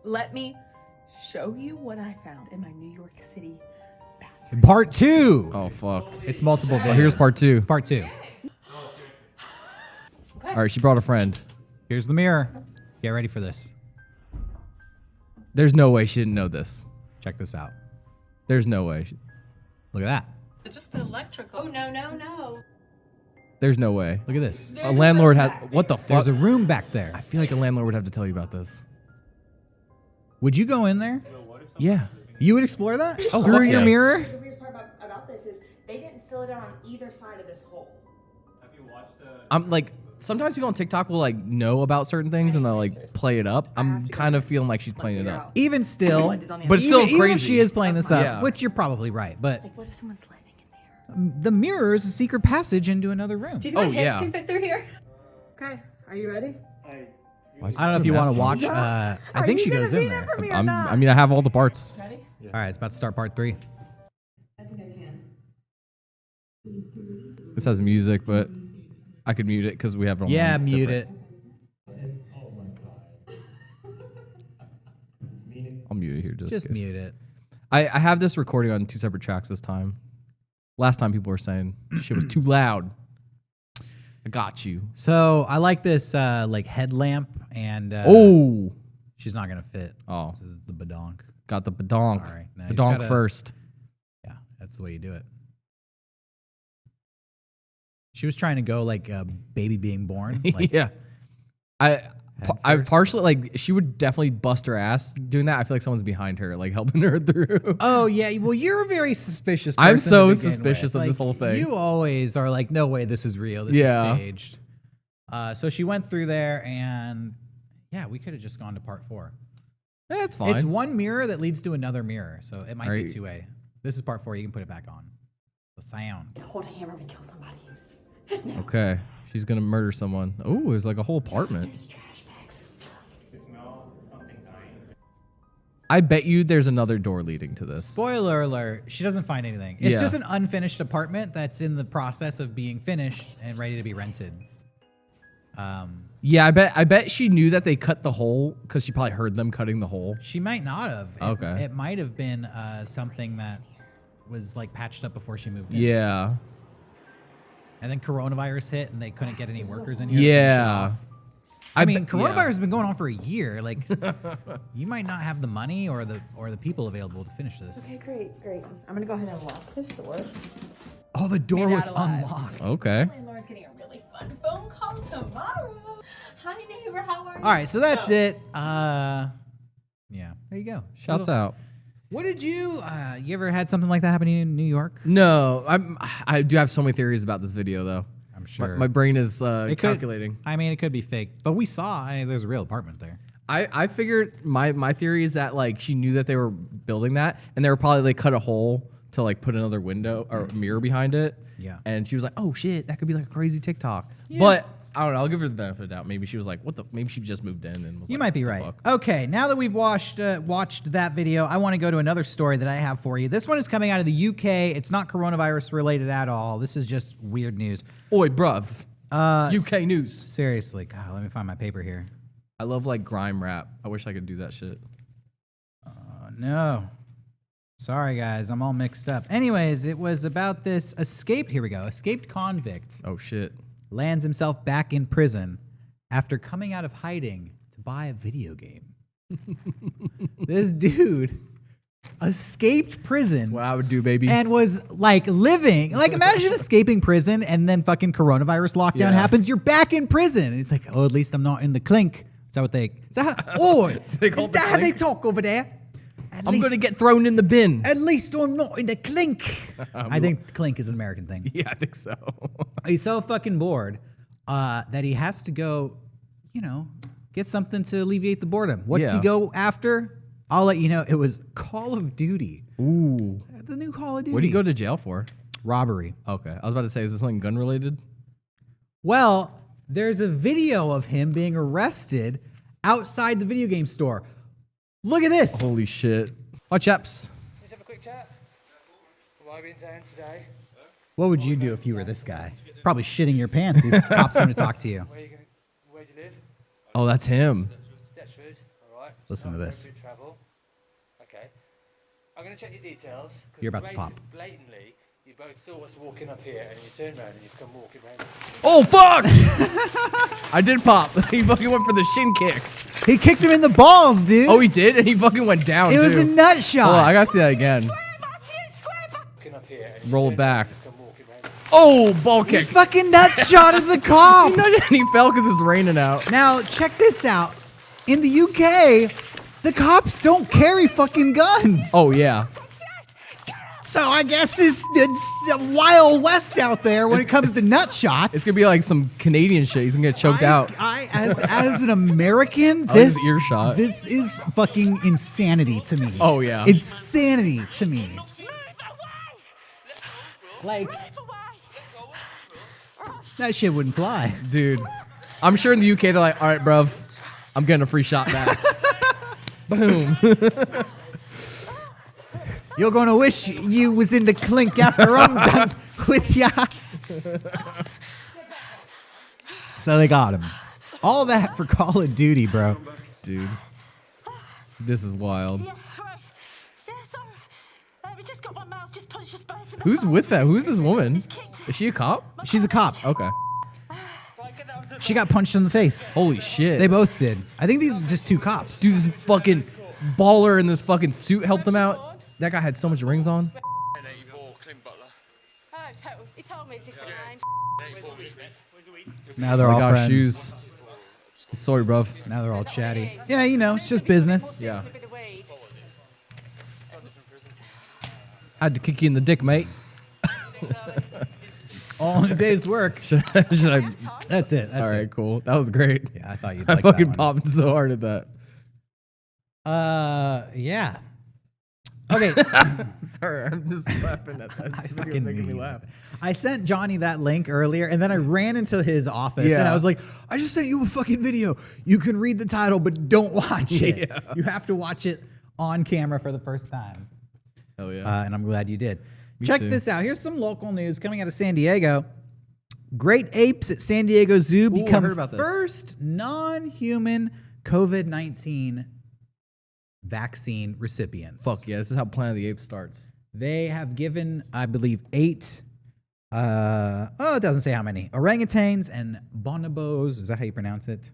Let me show you what I found in my New York City bathroom. Part two. Oh, fuck. It's multiple videos. Oh, here's part two. Part two. All right, she brought a friend. Here's the mirror. Get ready for this. There's no way she didn't know this. Check this out. There's no way. Look at that. Just the electrical. Oh, no. There's no way. Look at this. There's A landlord room had back what the there. fuck? There's a room back there. I feel like a landlord would have to tell you about this. Would you go in there? Yeah. You would explore that? Oh, through fuck your yeah. mirror? The weirdest part about this is they didn't fill it out on either side of this hole. I'm like, sometimes people on TikTok will like know about certain things and they'll like play it up. I'm kind of feeling like she's playing it up. Even still, What is on the But it's even, still even if crazy. she is playing this up, Yeah. which you're probably right, but Like, what if someone's living in there? the mirror is a secret passage into another room. Do you think Oh, my hips yeah. can fit through here? Okay, are you ready? I don't know if you want to watch. I think she goes in there. I mean, I have all the parts. Ready? All right, it's about to start part 3. I think I can. This has music, but I could mute it because we have it on. Yeah, one mute different- it. I'll mute it here Just in case. mute it. I have this recording on 2 separate tracks this time. Last time people were saying shit was too loud. I got you. So I like this like headlamp, and Oh. she's not gonna fit. Oh. This is the badonk. Got the badonk. All right, now you just Badonk gotta- first. Yeah, that's the way you do it. She was trying to go like a baby being born. Like, Yeah. I first? partially like she would definitely bust her ass doing that. I feel like someone's behind her, like helping her through. oh yeah, well you're a very suspicious person I'm so to begin suspicious with. of this Like, whole thing. You always are like, no way, this is real. This Yeah. is staged. So she went through there, and yeah, we could have just gone to part 4. Yeah, it's fine. It's one mirror that leads to another mirror, so it might be Alright. 2A. This is part 4. You can put it back on. The sound. Hold a hammer to kill somebody. Okay. She's gonna murder someone. Oh, there's like a whole apartment. There's trash bags of stuff. I bet you there's another door leading to this. Spoiler alert, she doesn't find anything. It's Yeah. just an unfinished apartment that's in the process of being finished and ready to be rented. Yeah, I bet she knew that they cut the hole because she probably heard them cutting the hole. She might not have. Okay. It might have been something that was like patched up before she moved in. Yeah. And then coronavirus hit and they couldn't get any workers in here. to finish it Yeah. off. I mean, bet- coronavirus yeah. has been going on for a year. Like, you might not have the money or the people available to finish this. Okay, great. I'm gonna go ahead and lock this door. Oh, the door Made was out alive. unlocked. Okay. Landlord's getting a really fun phone call tomorrow. Hi neighbor, how are you? All right, so that's it. Yeah, there you go. Shouts out. What did you ever had something like that happen to you in New York? No, I do have so many theories about this video though. I'm sure. My brain is It could- calculating. I mean, it could be fake, but we saw there's a real apartment there. I figured my theory is that like she knew that they were building that and they were probably like cut a hole to like put another window or mirror behind it. Yeah. And she was like, oh shit, that could be like a crazy TikTok. But I don't know. I'll give her the benefit of the doubt. Maybe she was like, what the? Maybe she just moved in and was You like, might be what the right. fuck? Okay, now that we've watched that video, I want to go to another story that I have for you. This one is coming out of the UK. It's not coronavirus related at all. This is just weird news. Oi, bruv. UK news. Seriously, God, let me find my paper here. I love like grime rap. I wish I could do that shit. No. Sorry, guys. I'm all mixed up. Anyways, it was about this escape. Here we go. Escaped convict Oh shit. lands himself back in prison after coming out of hiding to buy a video game. This dude escaped prison What I would do, baby. and was like living. Like, imagine escaping prison and then fucking coronavirus lockdown Yeah. happens. You're back in prison. And it's like, oh, at least I'm not in the clink. Is that what they? Is that how, oh, they call is it the that how they clink? talk over there? I'm gonna get thrown in the bin. At least I'm not in the clink. I think clink is an American thing. Yeah, I think so. He's so fucking bored that he has to go, get something to alleviate the boredom. What did Yeah. he go after? I'll let you know. It was Call of Duty. Ooh. The new Call of Duty. What did he go to jail for? Robbery. Okay. I was about to say, is this something gun related? Well, there's a video of him being arrested outside the video game store. Look at this. Holy shit. Hi, chaps. Let's have a quick chat. Why are we in town today? What would you do if you were this guy? Probably shitting your pants. These cops come to talk to you. Where do you live? Oh, that's him. Stepford. All right. Listen to this. Good travel. Okay. I'm going to check your details. 'cause You're about to pop. Blatantly, you both saw us walking up here and you turned around and you've come walking around. Oh, fuck! I did pop. He fucking went for the shin kick. He kicked him in the balls, dude. Oh, he did? And he fucking went down, It was too. a nut shot. Hold on, I gotta see that again. Walking up here and Roll you it turned around back. and you've come walking around. Oh, ball kick. Fucking nut shot at the cop. He fell because it's raining out. Now, check this out. In the UK, the cops don't carry fucking guns. Oh, yeah. So I guess it's a wild west out there when it comes to nut shots. It's going to be like some Canadian shit. He's going to get choked out. As an American, His earshot. this is fucking insanity to me. Oh, yeah. Insanity to me. Like, that shit wouldn't fly. Dude, I'm sure in the UK they're like, all right, bruv, I'm getting a free shot back. Boom. You're going to wish you was in the clink after I'm done with ya. So they got him. All that for Call of Duty, bro. Dude, this is wild. Who's with that? Who's this woman? Is she a cop? She's a cop. Okay. She got punched in the face. Holy shit. They both did. I think these are just two cops. Dude, this fucking baller in this fucking suit helped them out. That guy had so much rings on. Now they're all friends. Shoes. Sorry, bruv. Now they're all chatty. Yeah, you know, it's just business. Yeah. Had to kick you in the dick, mate. All in a day's work. Should I? That's it. That's All right, it. cool. That was great. Yeah, I thought you'd I like fucking that one. popped so hard at that. Yeah. Okay. Sorry, I'm just laughing at that. It's fucking making me knew laugh. I sent Johnny that link earlier, and then I ran into his office, and Yeah. I was like, I just sent you a fucking video. You can read the title, but don't watch it. Yeah. You have to watch it on camera for the first time. Hell yeah. And I'm glad you did. Me Check too. this out. Here's some local news coming out of San Diego. Great apes at San Diego Zoo I become heard about this. first non-human COVID-19 vaccine recipients. Fuck yeah, this is how Planet of the Apes starts. They have given, I believe, 8, it doesn't say how many, orangutans and bonobos. Is that how you pronounce it?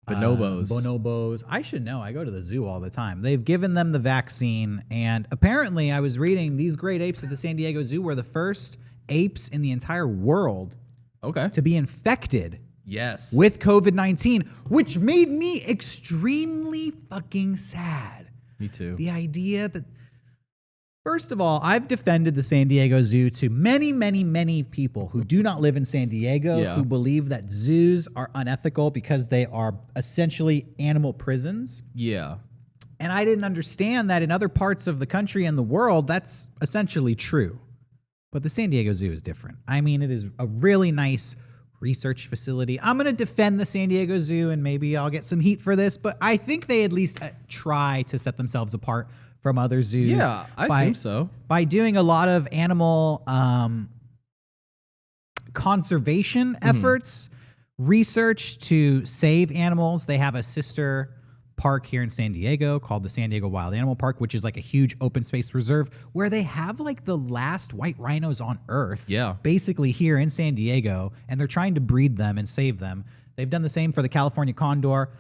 Bonobos. Bonobos. I should know. I go to the zoo all the time. They've given them the vaccine, and apparently I was reading these great apes at the San Diego Zoo were the first apes in the entire world Okay. to be infected Yes. with COVID-19, which made me extremely fucking sad. Me too. The idea that, first of all, I've defended the San Diego Zoo to many, many, many people who do not live in San Diego, Yeah. who believe that zoos are unethical because they are essentially animal prisons. Yeah. And I didn't understand that in other parts of the country and the world, that's essentially true. But the San Diego Zoo is different. I mean, it is a really nice research facility. I'm going to defend the San Diego Zoo, and maybe I'll get some heat for this, but I think they at least try to set themselves apart from other zoos. Yeah, I assume so. By doing a lot of animal conservation efforts, research to save animals. They have a sister park here in San Diego called the San Diego Wild Animal Park, which is like a huge open space reserve where they have like the last white rhinos on Earth. Yeah. Basically here in San Diego, and they're trying to breed them and save them. They've done the same for the California condor.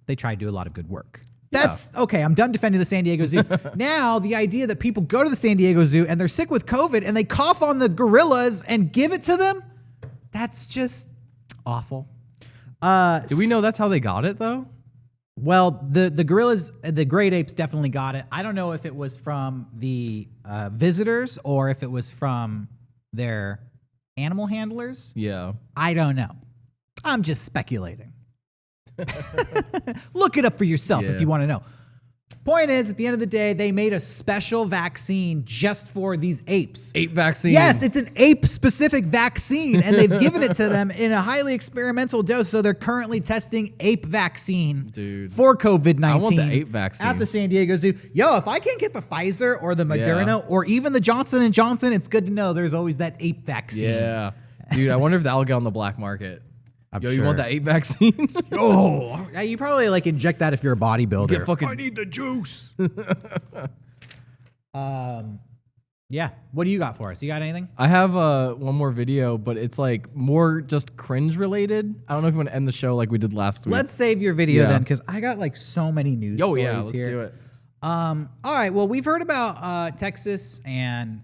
They try to do a lot of good work. That's okay. I'm done defending the San Diego Zoo. Now, the idea that people go to the San Diego Zoo and they're sick with COVID and they cough on the gorillas and give it to them, that's just awful. Do we know that's how they got it though? Well, the gorillas, the great apes definitely got it. I don't know if it was from the visitors or if it was from their animal handlers. Yeah. I don't know. I'm just speculating. Look it up for yourself if Yeah. you want to know. Point is, at the end of the day, they made a special vaccine just for these apes. Ape vaccine. Yes, it's an ape-specific vaccine, and they've given it to them in a highly experimental dose. So they're currently testing ape vaccine for COVID-19. I want the ape vaccine. At the San Diego Zoo. Yo, if I can't get the Pfizer or the Moderna or even the Johnson & Johnson, it's good to know there's always that ape vaccine. Yeah. Dude, I wonder if that'll get on the black market. Yo, you sure. want that ape vaccine? Oh, yeah, you probably like inject that if you're a bodybuilder. Get fucking I need the juice. Yeah. What do you got for us? You got anything? I have one more video, but it's like more just cringe related. I don't know if you want to end the show like we did last week. Let's save your video Yeah. then, because I got like so many news stories yeah, let's here. do it. All right. Well, we've heard about Texas and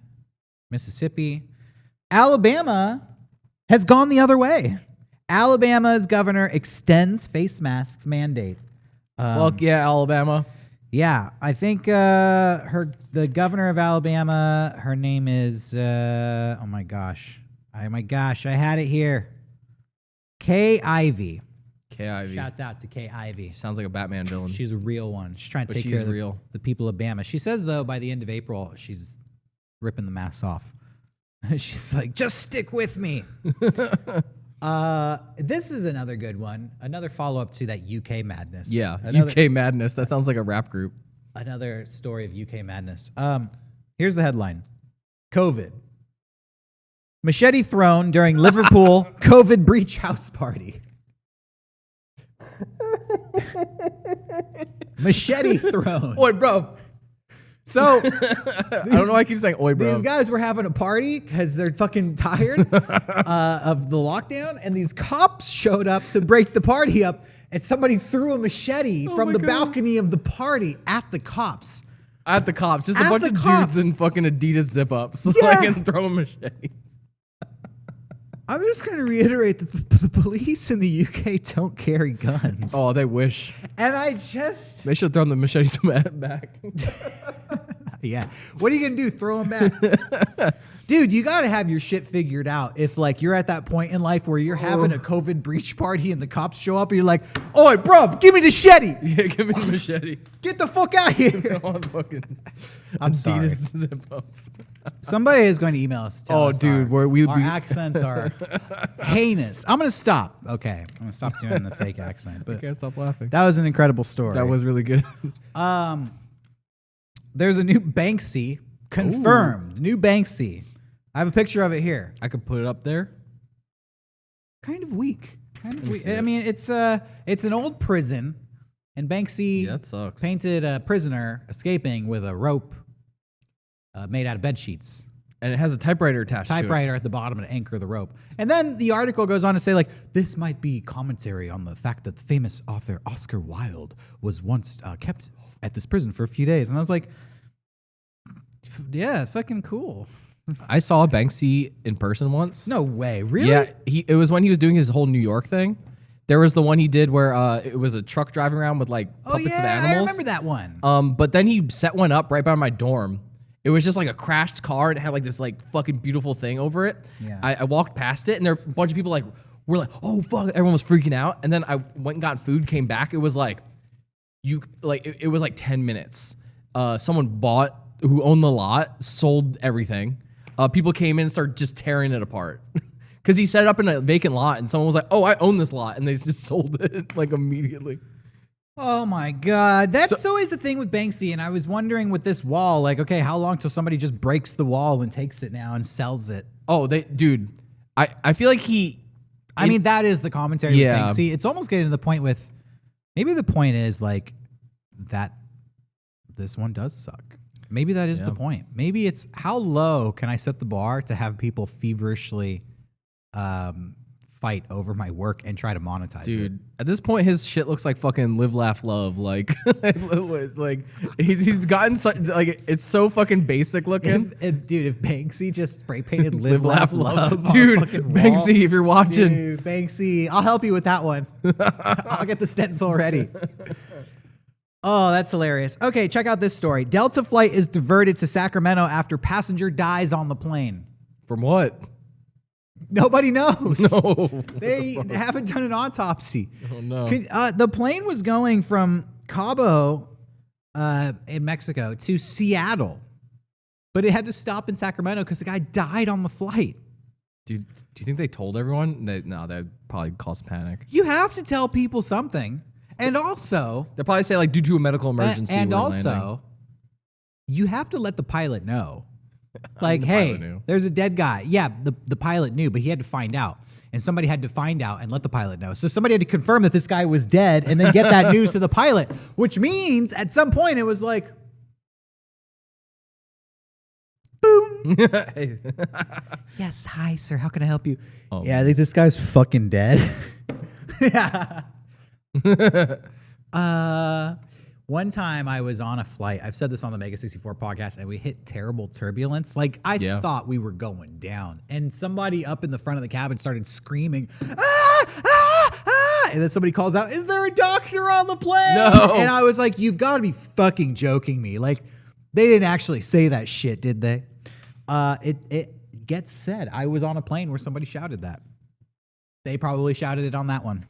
Mississippi. Alabama has gone the other way. Alabama's governor extends face masks mandate. Fuck yeah, Alabama. Yeah, I think the governor of Alabama, her name is oh my gosh, I had it here. Kay Ivey. Kay Ivey. Shouts out to Kay Ivey. Sounds like a Batman villain. She's a real one. She's trying to But take she's care of real. the people of Bama. She says though by the end of April she's ripping the masks off. She's like, just stick with me. This is another good one. Another follow-up to that UK madness. Yeah, Another, UK Madness. That sounds like a rap group. Another story of UK madness. Here's the headline. COVID. Machete thrown during Liverpool COVID breach house party. Machete thrown. Oi, bro. So, I don't know why I keep saying oi, bro. these guys were having a party because they're fucking tired of the lockdown, and these cops showed up to break the party up, and somebody threw a machete from the balcony of the party at the cops. At the cops. Just At a bunch the of cops. dudes in fucking Adidas zip-ups. Yeah. Like, and throwing machetes. I'm just going to reiterate that the police in the UK don't carry guns. Oh, they wish. And I just... They should have thrown the machetes back. Yeah. What are you going to do? Throw them back? Dude, you got to have your shit figured out. If, like, you're at that point in life where you're having a COVID breach party and the cops show up and you're like, oi, bro, give me the machete. Yeah, give me the machete. Get the fuck out of here. I want fucking I'm Adidas zip-ups. Somebody is going to email us. To tell Oh, us dude, our we accents are heinous. I'm going to stop. Okay. I'm going to stop doing the fake accent. I But can't stop laughing. that was an incredible story. That was really good. There's a new Banksy confirmed. New Banksy. I have a picture of it here. I could put it up there. Kind of weak. me see I it. mean, it's an old prison, and Banksy Yeah, that sucks. painted a prisoner escaping with a rope made out of bed sheets. And it has a typewriter attached to it. Typewriter at the bottom to anchor the rope. And then the article goes on to say, like, this might be commentary on the fact that the famous author Oscar Wilde was once kept at this prison for a few days. And I was like, yeah, fucking cool. I saw Banksy in person once. No way. Really? Yeah, it was when he was doing his whole New York thing. There was the one he did where it was a truck driving around with like puppets of animals. I remember that one. But then he set one up right by my dorm. It was just like a crashed car and it had like this like fucking beautiful thing over it. Yeah. I walked past it and there were a bunch of people like were like, oh fuck, everyone was freaking out. And then I went and got food, came back. It was like it was like 10 minutes. Someone bought who owned the lot, sold everything. People came in and started just tearing it apart. Because he set it up in a vacant lot and someone was like, oh, I own this lot. And they just sold it like immediately. Oh my God. That's always the thing with Banksy. And I was wondering with this wall, like, okay, how long till somebody just breaks the wall and takes it now and sells it? Oh, dude, I feel like I mean, that is the commentary Yeah. with Banksy. It's almost getting to the point with, maybe the point is like that this one does suck. Maybe that is the point. Maybe it's how low can I set the bar to have people feverishly fight over my work and try to monetize it. Dude, at this point, his shit looks like fucking Live, Laugh, Love. Like, like he's gotten such, like, it's so fucking basic looking. Dude, if Banksy just spray painted Live, Laugh, Love. Dude, on a fucking Banksy, wall, if you're watching. Dude, Banksy, I'll help you with that one. I'll get the stencil ready. Oh, that's hilarious. Okay, check out this story. Delta flight is diverted to Sacramento after passenger dies on the plane. From what? Nobody knows. No. They haven't done an autopsy. Oh, no. The plane was going from Cabo in Mexico to Seattle, but it had to stop in Sacramento because the guy died on the flight. Dude, do you think they told everyone? No, that'd probably cause panic. You have to tell people something. And also... They'll probably say, like, due to a medical emergency. And we're also, landing. you have to let the pilot know. Like, the hey, pilot knew. there's a dead guy. Yeah, the pilot knew, but he had to find out. And somebody had to find out and let the pilot know. So somebody had to confirm that this guy was dead and then get that news to the pilot, which means at some point it was like, boom. Yes, hi, sir. How can I help you? Oh, yeah, I think this guy's fucking dead. Yeah. One time I was on a flight. I've said this on the Mega64 podcast, and we hit terrible turbulence. Like, I thought we were going down. And somebody up in the front of the cabin started screaming, ah, ah, ah. And then somebody calls out, is there a doctor on the plane? No. And I was like, you've got to be fucking joking me. Like, they didn't actually say that shit, did they? It gets said. I was on a plane where somebody shouted that. They probably shouted it on that one.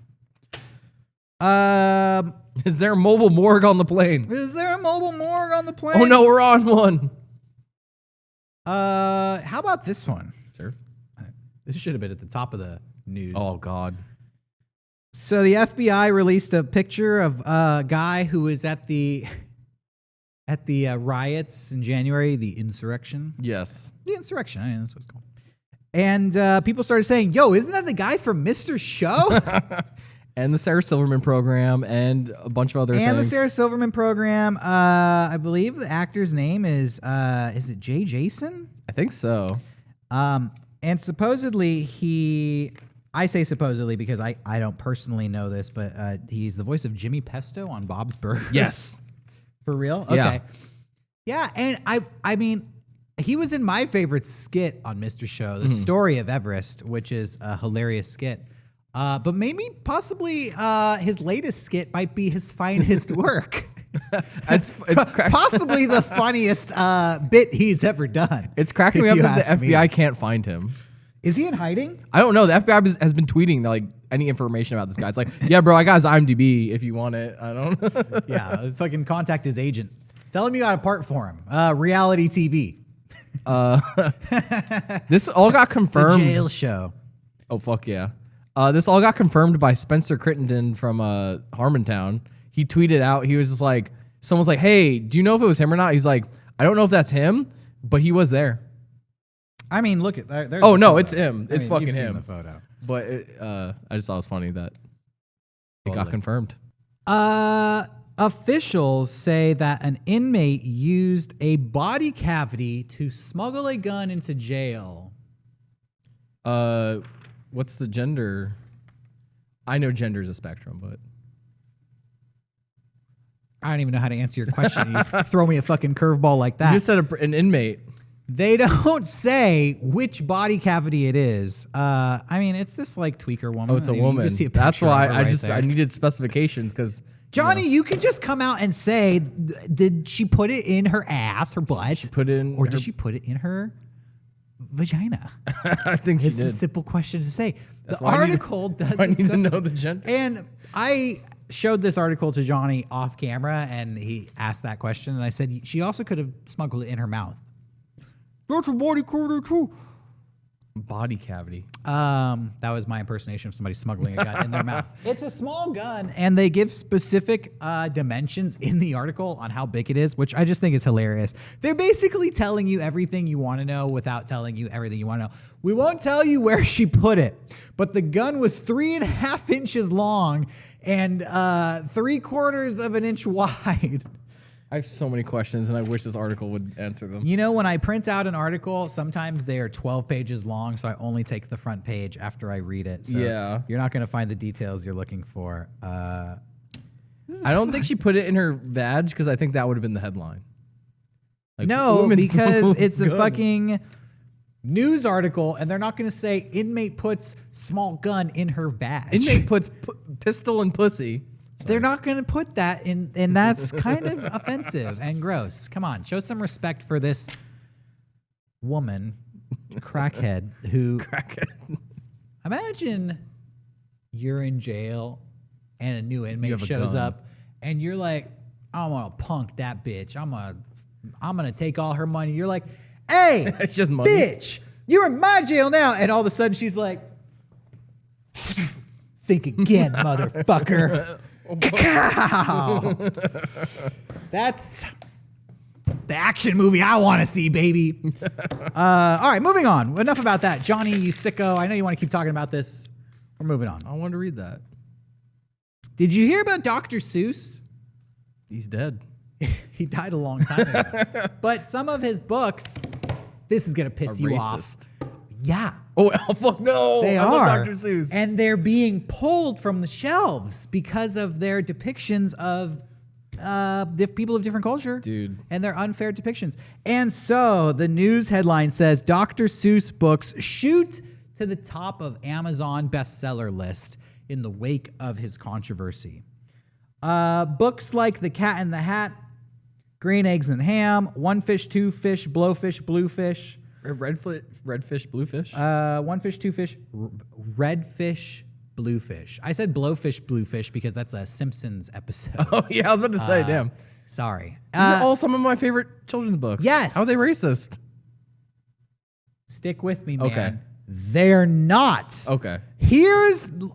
Is there a mobile morgue on the plane? Is there a mobile morgue on the plane? Oh no, we're on one. How about this one? Sure. This should have been at the top of the news. Oh God. So the FBI released a picture of a guy who was at the riots in January, the insurrection. Yes. The insurrection. I mean, that's what it's called. And people started saying, "Yo, isn't that the guy from Mr. Show?" And the Sarah Silverman program and a bunch of other things. And the Sarah Silverman program. I believe the actor's name is it Jay Jason? I think so. And supposedly I say supposedly because I don't personally know this, but he's the voice of Jimmy Pesto on Bob's Burgers. Yes. For real? Okay. Yeah. Yeah, and I mean, he was in my favorite skit on Mr. Show, The Story of Everest, which is a hilarious skit. But maybe possibly his latest skit might be his finest work. It's possibly the funniest bit he's ever done. It's cracking me up that the FBI can't find him. Is he in hiding? I don't know. The FBI has been tweeting like any information about this guy. It's like, yeah, bro, I got his IMDb if you want it. I don't. Yeah, fucking contact his agent. Tell him you got a part for him. Reality TV. This all got confirmed. The jail show. Oh fuck yeah. This all got confirmed by Spencer Crittenden from Harmontown. He tweeted out, he was just like, someone's like, hey, do you know if it was him or not? He's like, I don't know if that's him, but he was there. I mean, look at that. Oh, no, it's him. It's fucking you've seen him. the photo. But I just thought it was funny that it got confirmed. Officials say that an inmate used a body cavity to smuggle a gun into jail. What's the gender? I know gender is a spectrum, but I don't even know how to answer your question. You throw me a fucking curveball like that. you just said an inmate. They don't say which body cavity it is. I mean, it's this like tweaker woman. Oh, it's a You can woman. just see a That's picture of why her I right there. needed specifications because Johnny, you can just come out and say, did she put it in her ass, her butt? she put it in, or did she put it in her vagina? I think she It's did. a simple question to say. That's The why article doesn't I need to specify. know the gender. And I showed this article to Johnny off camera, and he asked that question, and I said she also could have smuggled it in her mouth. That's a body cavity too. Body cavity. That was my impersonation of somebody smuggling a gun in their mouth. It's a small gun, and they give specific dimensions in the article on how big it is, which I just think is hilarious. They're basically telling you everything you want to know without telling you everything you want to know. We won't tell you where she put it, but the gun was 3.5 inches long and 3/4 of an inch wide. I have so many questions, and I wish this article would answer them. You know, when I print out an article, sometimes they are 12 pages long, so I only take the front page after I read it. So Yeah. you're not going to find the details you're looking for. I don't think she put it in her vag because I think that would have been the headline. Like, No, woman because smuggles it's a gun. fucking news article, and they're not going to say inmate puts small gun in her vag. Inmate puts pistol and pussy. They're not going to put that in, and that's kind of offensive and gross. Come on, show some respect for this woman, crackhead, who... Imagine you're in jail and a new inmate have a shows gun. up, and you're like, I'm going to punk that bitch. I'm gonna take all her money. You're like, hey, It's just money. bitch, you're in my jail now. And all of a sudden she's like, think again, motherfucker. Cow. That's the action movie I want to see, baby. All right, moving on. Enough about that. Johnny, you sicko. I know you want to keep talking about this. We're moving on. I wanted to read that. Did you hear about Dr. Seuss? He's dead. He died a long time ago. But some of his books, this is going to piss you Racist. off. Yeah. Oh, fuck no. They I are. love Dr. Seuss. And they're being pulled from the shelves because of their depictions of people of different culture, Dude. and their unfair depictions. And so the news headline says Dr. Seuss books shoot to the top of Amazon bestseller list in the wake of his controversy. Books like The Cat in the Hat, Green Eggs and Ham, One Fish, Two Fish, Blowfish, Bluefish. Redfish, bluefish. One Fish, Two Fish, Redfish, Bluefish. I said Blowfish, Bluefish because that's a Simpsons episode. Oh yeah, I was about to say, damn. Sorry. These are all some of my favorite children's books. Yes. How are they racist? Stick with me, man. Okay. They're not. Okay.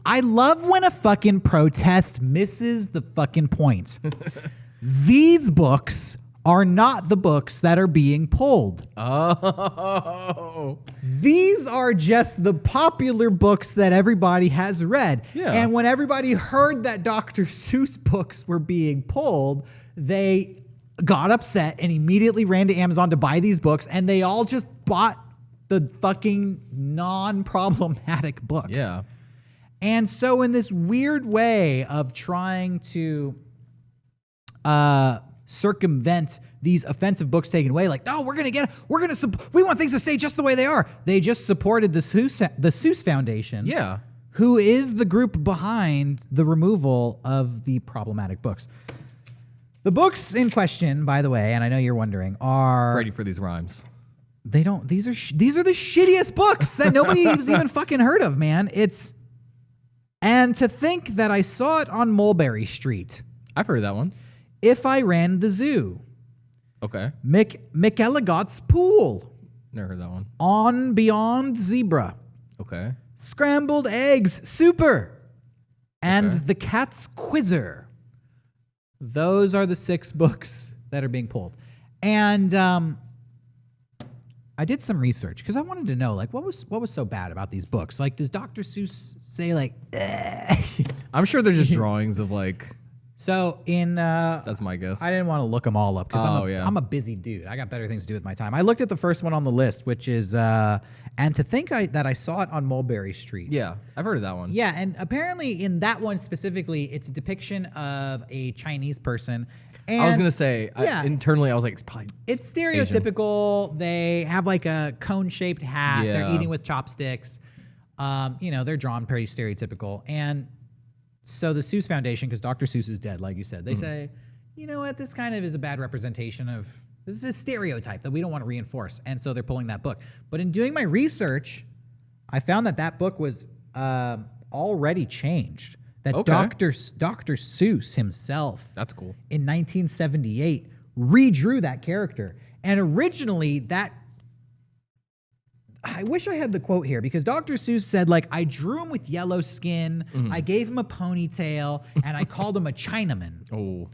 I love when a fucking protest misses the fucking point. These books are not the books that are being pulled. Oh. These are just the popular books that everybody has read. Yeah. And when everybody heard that Dr. Seuss books were being pulled, they got upset and immediately ran to Amazon to buy these books, and they all just bought the fucking non-problematic books. Yeah. And so in this weird way of trying to circumvent these offensive books taken away, like, no, we want things to stay just the way they are. They just supported the Seuss Foundation. Yeah. Who is the group behind the removal of the problematic books. The books in question, by the way, and I know you're wondering, are Ready for these rhymes. these are the shittiest books that nobody's even fucking heard of, man. And to think that I saw it on Mulberry Street. I've heard of that one. If I Ran the Zoo. Okay. McElligot's Pool. Never heard that one. On Beyond Zebra. Okay. Scrambled Eggs Super. And Okay. The Cat's Quizzer. Those are the 6 books that are being pulled. And I did some research because I wanted to know, like, what was so bad about these books? Like, does Dr. Seuss say, like, I'm sure they're just drawings of like. So in That's my guess. I didn't want to look them all up because yeah. I'm a busy dude. I got better things to do with my time. I looked at the first one on the list, which is and to think that I saw it on Mulberry Street. Yeah, I've heard of that one. Yeah, and apparently in that one specifically, it's a depiction of a Chinese person. And I was gonna say yeah. Internally, I was like, it's probably it's Asian. stereotypical. They have like a cone-shaped hat. Yeah. They're eating with chopsticks. They're drawn pretty stereotypical. And so the Seuss Foundation, because Dr. Seuss is dead, like you said, they say, you know what, this kind of is a bad representation of, this is a stereotype that we don't want to reinforce. And so they're pulling that book. But in doing my research, I found that book was already changed. That Okay. Dr. Seuss himself, That's cool. in 1978, redrew that character. And originally I wish I had the quote here because Dr. Seuss said, like, I drew him with yellow skin, I gave him a ponytail, and I called him a Chinaman. Oh.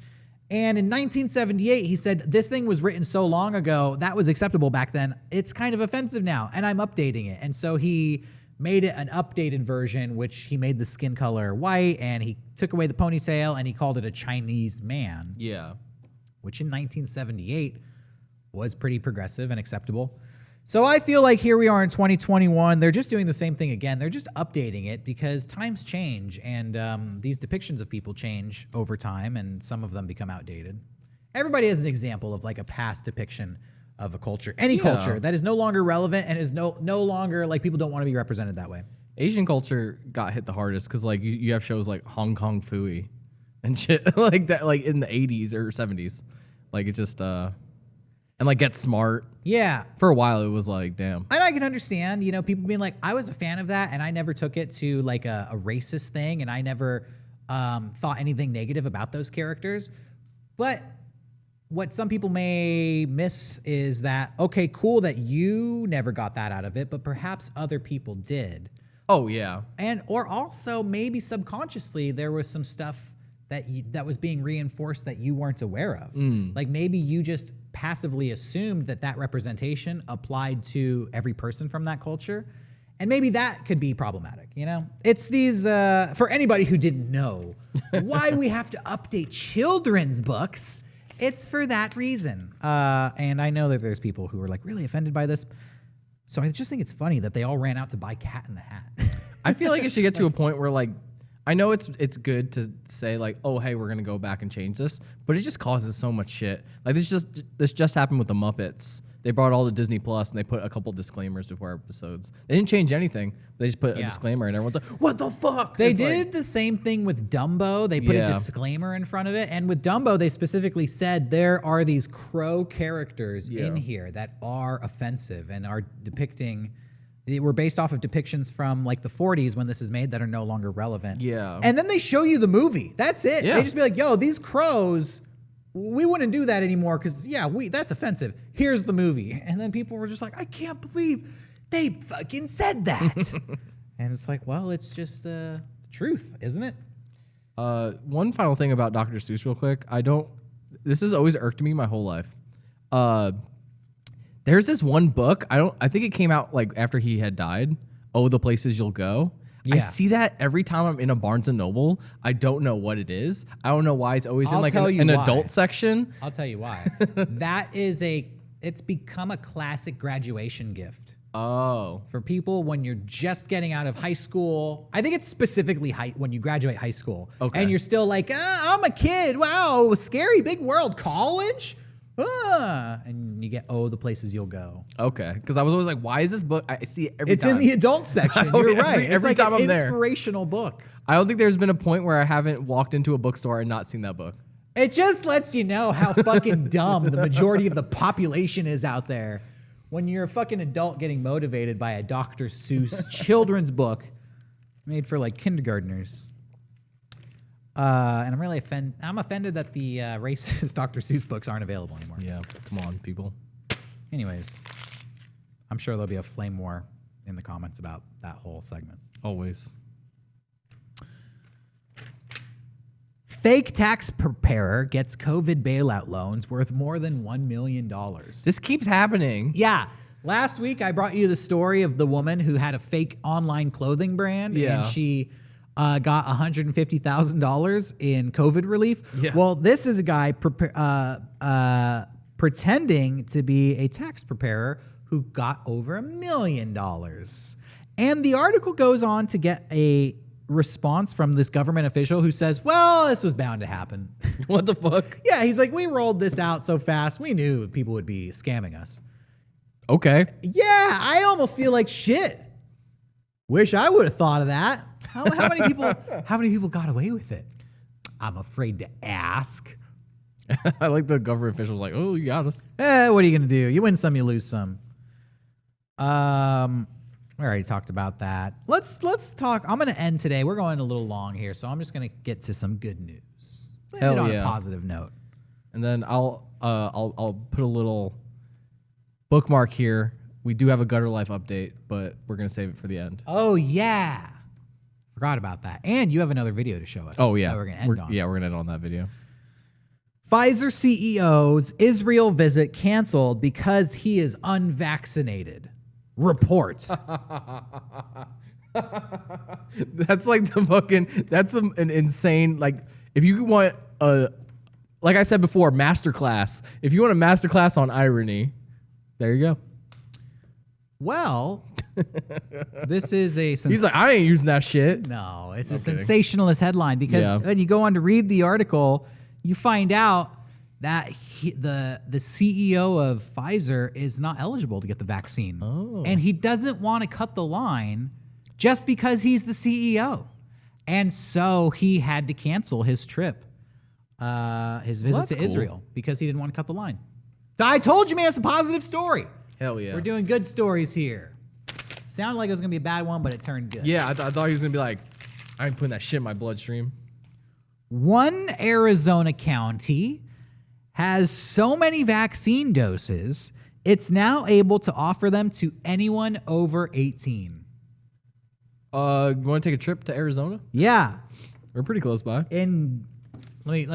And in 1978, he said, this thing was written so long ago, that was acceptable back then. It's kind of offensive now, and I'm updating it. And so he made it an updated version, which he made the skin color white, and he took away the ponytail, and he called it a Chinese man, Yeah. which in 1978 was pretty progressive and acceptable. So I feel like here we are in 2021. They're just doing the same thing again. They're just updating it because times change and these depictions of people change over time and some of them become outdated. Everybody has an example of like a past depiction of a culture, any culture that is no longer relevant and is no longer like people don't want to be represented that way. Asian culture got hit the hardest because like you have shows like Hong Kong Phooey and shit like that, like in the 80s or 70s. Like it just and like Get Smart. Yeah. For a while it was like, damn. And I can understand, people being like, I was a fan of that and I never took it to like a racist thing and I never thought anything negative about those characters. But what some people may miss is that, okay, cool that you never got that out of it, but perhaps other people did. Oh yeah. Or also maybe subconsciously there was some stuff that was being reinforced that you weren't aware of. Like maybe you just passively assumed that representation applied to every person from that culture. And maybe that could be problematic, It's these, for anybody who didn't know why we have to update children's books, it's for that reason. And I know that there's people who are like really offended by this. So I just think it's funny that they all ran out to buy Cat in the Hat. I feel like it should get to a point where like I know it's good to say like, oh hey, we're gonna go back and change this, but it just causes so much shit. Like this just happened with the Muppets. They brought all to Disney Plus and they put a couple disclaimers before episodes. They didn't change anything. They just put a disclaimer and everyone's like, what the fuck? They did the same thing with Dumbo. They put a disclaimer in front of it. And with Dumbo, they specifically said there are these crow characters in here that are offensive and are depicting, they were based off of depictions from like the 40s when this is made that are no longer relevant. Yeah. And then they show you the movie. That's it. Yeah. They just be like, yo, these crows, we wouldn't do that anymore because, that's offensive. Here's the movie. And then people were just like, I can't believe they fucking said that. And it's like, well, it's just the truth, isn't it? One final thing about Dr. Seuss real quick. This has always irked me my whole life. There's this one book. I think it came out like after he had died. Oh, the Places You'll Go. Yeah. I see that every time I'm in a Barnes & Noble. I don't know what it is. I don't know why it's always in like an adult section. I'll tell you why. It's become a classic graduation gift. Oh. For people when you're just getting out of high school. I think it's specifically when you graduate high school. Okay. And you're still like, I'm a kid. Wow, scary big world. College? And you get, the Places You'll Go. Okay. Because I was always like, why is this book? I see it every time. It's in the adult section. You're right. Every it's time like I'm there. Inspirational book. I don't think there's been a point where I haven't walked into a bookstore and not seen that book. It just lets you know how fucking dumb the majority of the population is out there. When you're a fucking adult getting motivated by a Dr. Seuss children's book made for like kindergartners. And I'm really offended that the racist Dr. Seuss books aren't available anymore. Yeah, come on, people. Anyways, I'm sure there'll be a flame war in the comments about that whole segment. Always. Fake tax preparer gets COVID bailout loans worth more than $1 million. This keeps happening. Yeah. Last week, I brought you the story of the woman who had a fake online clothing brand, and she got $150,000 in COVID relief. Yeah. Well, this is a guy pretending to be a tax preparer who got over $1 million. And the article goes on to get a response from this government official who says, well, this was bound to happen. What the fuck? Yeah, he's like, we rolled this out so fast, we knew people would be scamming us. Okay. Yeah, I almost feel like shit. Wish I would have thought of that. How many people got away with it? I'm afraid to ask. I like the government officials like, oh, you got us. What are you gonna do? You win some, you lose some. We already talked about that. Let's talk. I'm gonna end today. We're going a little long here, so I'm just gonna get to some good news. Hell on yeah. a positive note. And then I'll put a little bookmark here. We do have a Gutter Life update, but we're gonna save it for the end. Oh yeah, forgot about that. And you have another video to show us. Oh yeah, that we're gonna end on. Yeah, we're gonna end on that video. Pfizer CEO's Israel visit canceled because he is unvaccinated. Reports. That's like the fucking. That's an insane. Like, if you want a, like I said before, masterclass. If you want a masterclass on irony, there you go. Well, this is a. He's like, I ain't using that shit. No, it's a sensationalist headline because when you go on to read the article, you find out that the CEO of Pfizer is not eligible to get the vaccine. Oh. And he doesn't want to cut the line just because he's the CEO. And so he had to cancel his trip, his visit to Israel, because he didn't want to cut the line. I told you, man, it's a positive story. Hell yeah. We're doing good stories here. Sounded like it was going to be a bad one, but it turned good. Yeah, I thought he was going to be like, I ain't putting that shit in my bloodstream. One Arizona county has so many vaccine doses, it's now able to offer them to anyone over 18. You want to take a trip to Arizona? Yeah. We're pretty close by. And let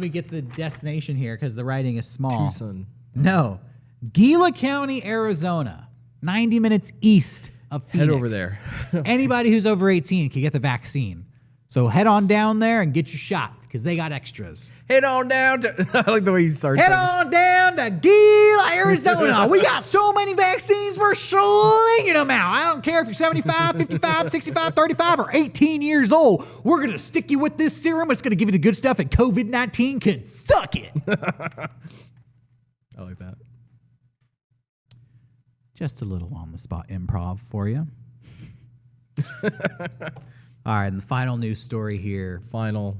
me get the destination here because the writing is small. Tucson. No. Gila County, Arizona, 90 minutes east of Phoenix. Head over there. Anybody who's over 18 can get the vaccine. So head on down there and get your shot. because they got extras. Head on down to, I like the way you started. Head on down to Gila, Arizona. We got so many vaccines, we're slinging them out. I don't care if you're 75, 55, 65, 35, or 18 years old. We're going to stick you with this serum. It's going to give you the good stuff, and COVID-19 can suck it. I like that. Just a little on-the-spot improv for you. All right, and the final news story here. Final.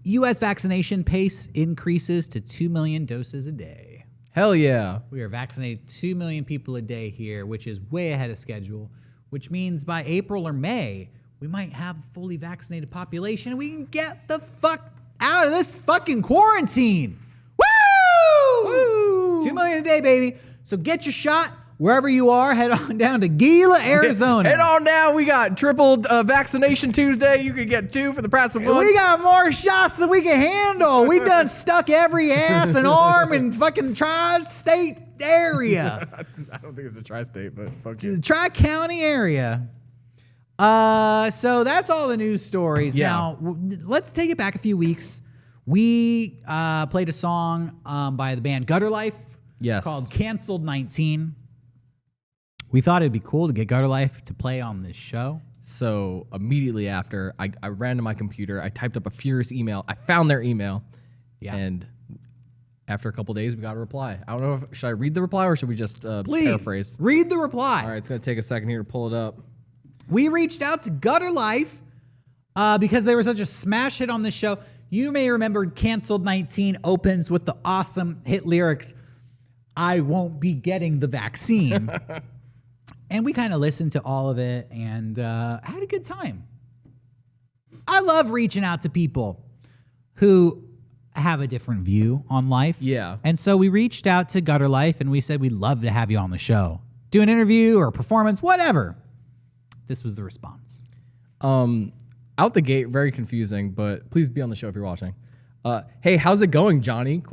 U.S. vaccination pace increases to 2 million doses a day. Hell yeah. We are vaccinating 2 million people a day here, which is way ahead of schedule, which means by April or May, we might have a fully vaccinated population and we can get the fuck out of this fucking quarantine. Woo! Woo! 2 million a day, baby. So get your shot. Wherever you are, head on down to Gila, Arizona. Head on down. We got triple vaccination Tuesday. You can get 2 for the price of 1. We got more shots than we can handle. We done stuck every ass and arm in fucking tri-state area. I don't think it's a tri-state, but fuck The you. tri-county area. So that's all the news stories. Yeah. Now, let's take it back a few weeks. We played a song by the band Gutter Life called Canceled 19. We thought it'd be cool to get Gutter Life to play on this show. So immediately after, I ran to my computer. I typed up a furious email. I found their email. Yeah. And after a couple days, we got a reply. I don't know if, should I read the reply or should we just paraphrase? Read the reply. All right, it's going to take a second here to pull it up. We reached out to Gutter Life because they were such a smash hit on this show. You may remember Canceled 19 opens with the awesome hit lyrics, "I won't be getting the vaccine." And we kind of listened to all of it and had a good time. I love reaching out to people who have a different view on life. Yeah. And so we reached out to Gutter Life and we said, we'd love to have you on the show. Do an interview or a performance, whatever. This was the response. Out the gate, very confusing, but please be on the show if you're watching. Hey, how's it going, Johnny? ?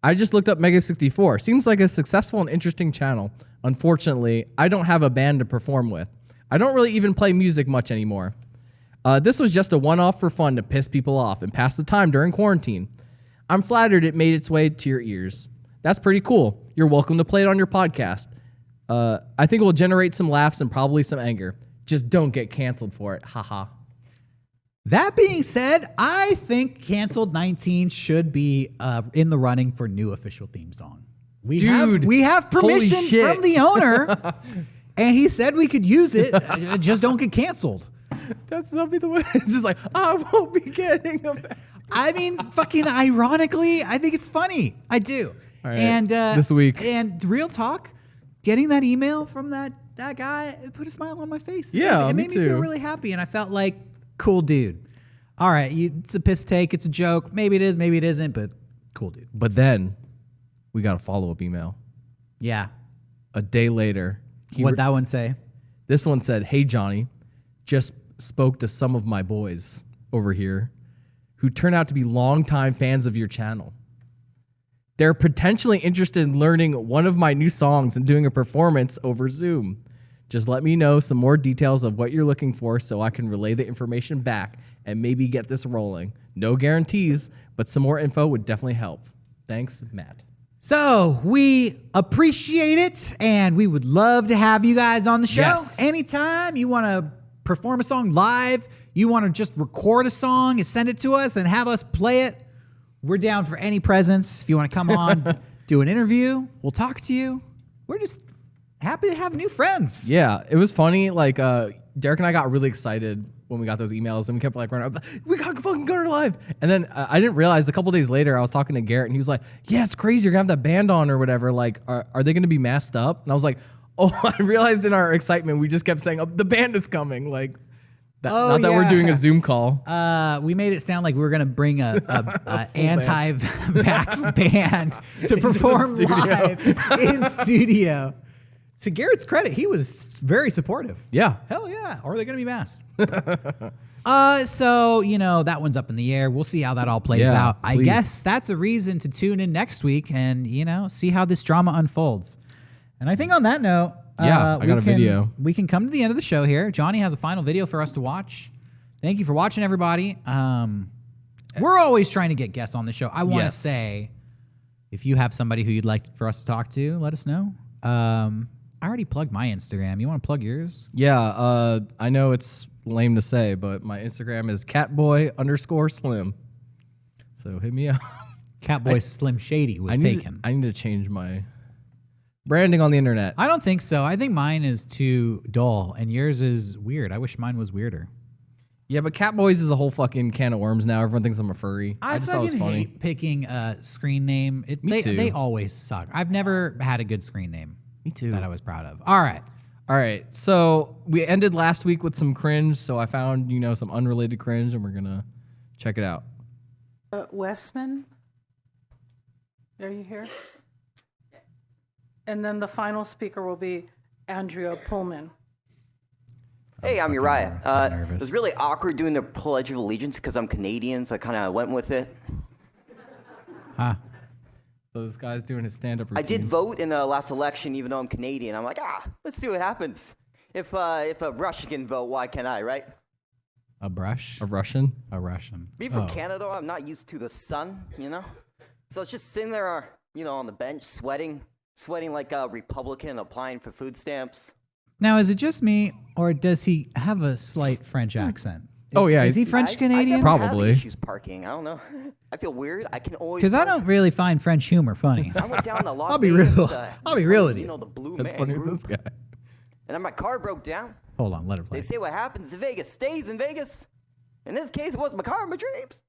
I just looked up Mega64. Seems like a successful and interesting channel. Unfortunately, I don't have a band to perform with. I don't really even play music much anymore. This was just a one-off for fun to piss people off and pass the time during quarantine. I'm flattered it made its way to your ears. That's pretty cool. You're welcome to play it on your podcast. I think it will generate some laughs and probably some anger. Just don't get canceled for it. Haha. That being said, I think Canceled 19 should be in the running for new official theme song. We have permission from the owner, and he said we could use it. Just don't get canceled. That'll be the way. It's just like, I won't be getting a vaccine. I mean, fucking ironically, I think it's funny. I do. All right, and this week. And real talk, getting that email from that guy, it put a smile on my face. Yeah, it me made too. me feel really happy, and I felt like, cool dude. All right, it's a piss take, it's a joke. Maybe it is, maybe it isn't, but cool dude. But then we got a follow-up email. Yeah. A day later. What'd that one say? This one said, "Hey, Johnny, just spoke to some of my boys over here who turn out to be longtime fans of your channel. They're potentially interested in learning one of my new songs and doing a performance over Zoom. Just let me know some more details of what you're looking for so I can relay the information back and maybe get this rolling. No guarantees, but some more info would definitely help. Thanks, Matt." So we appreciate it, and we would love to have you guys on the show. Yes. Anytime you want to perform a song live, you want to just record a song and send it to us and have us play it, we're down for any presents. If you want to come on, do an interview, we'll talk to you. We're just happy to have new friends. Yeah, it was funny. Like, Derek and I got really excited when we got those emails, and we kept like running up, we got fucking Gutter Live. And then I didn't realize a couple days later, I was talking to Garrett, and he was like, "Yeah, it's crazy. You're gonna have that band on or whatever. Like, are they gonna be masked up?" And I was like, "Oh," I realized in our excitement, we just kept saying, "Oh, the band is coming." Like, not that we're doing a Zoom call. We made it sound like we were going to bring a anti-vax band to perform live in studio. To Garrett's credit, he was very supportive. Yeah. Hell yeah. Or are they going to be masked? So, that one's up in the air. We'll see how that all plays out. Please. I guess that's a reason to tune in next week and, see how this drama unfolds. And I think on that note, I got a video. We can come to the end of the show here. Johnny has a final video for us to watch. Thank you for watching, everybody. We're always trying to get guests on the show. I want to Yes. say, if you have somebody who you'd like for us to talk to, let us know. I already plugged my Instagram. You want to plug yours? Yeah, I know it's lame to say, but my Instagram is catboy_slim. So hit me up. Catboy Slim Shady was taken. I need to change my branding on the internet. I don't think so. I think mine is too dull, and yours is weird. I wish mine was weirder. Yeah, but Catboys is a whole fucking can of worms now. Everyone thinks I'm a furry. I just thought it was fucking funny. hate picking a screen name. Me too. They always suck. I've never had a good screen name. Me too. That I was proud of. All right. All right, so we ended last week with some cringe, so I found, some unrelated cringe, and we're going to check it out. Westman, are you here? And then the final speaker will be Andrea Pullman. Hey, I'm Uriah. nervous. It was really awkward doing the Pledge of Allegiance because I'm Canadian, so I kind of went with it. Huh. So this guy's doing his stand-up routine. I did vote in the last election, even though I'm Canadian. I'm like, let's see what happens. If a Russian can vote, why can't I, right? A brush? A Russian? A Russian. Being from Canada, I'm not used to the sun, So it's just sitting there, on the bench, sweating like a Republican applying for food stamps. Now, is it just me, or does he have a slight French accent? Yeah. Is he French-Canadian? Probably. I have issues parking. I don't know. I feel weird. I can always. Because I don't really find French humor funny. I went down to Las I'll be Vegas. real. I'll be real with you. The Blue That's Man funny Group. with this guy. And then my car broke down. Hold on, let her play. They say what happens in Vegas stays in Vegas. In this case, it was my car in my dreams.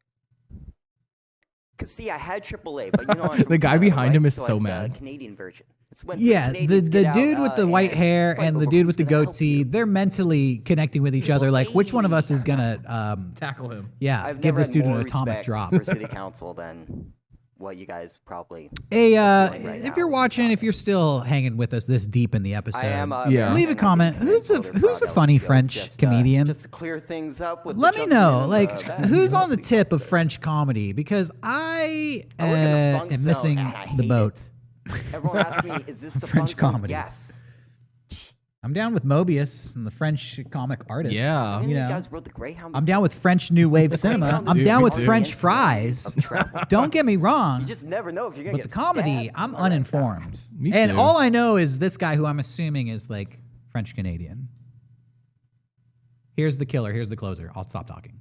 Cause see, I had AAA, but I'm from The guy Canada, behind him right? is So I so have mad. The Canadian version. It's when Yeah, Canadians the get dude out, with the white hair fight and the over dude who's with the gonna help goatee, you. they're mentally connecting with each other. Like, which one of us is gonna, Tackle him. I've give never this dude had an more atomic respect drop? for city council than what you guys probably. Hey, feeling right if now you're with watching, the if you're still hanging with us this deep in the episode, I am. Yeah. leave a comment. Who's a funny French comedian? Just to clear things up with. Let the me jumping know, in like, the back. who's on the tip of French comedy? Because I I work in the funk am zone, missing and I the hate boat. it. Everyone asks me, "Is this the French funk zone?" comedies. Yes. I'm down with Mobius and the French comic artist. Yeah. You you know. guys wrote the Greyhound. I'm down with French New Wave cinema. Greyhound I'm is down with the French audience fries. of travel. Don't get me wrong. You just never know if you're gonna But get the comedy, stabbed. I'm uninformed. Me And too. all I know is this guy who I'm assuming is like French Canadian. Here's the killer. Here's the closer. I'll stop talking.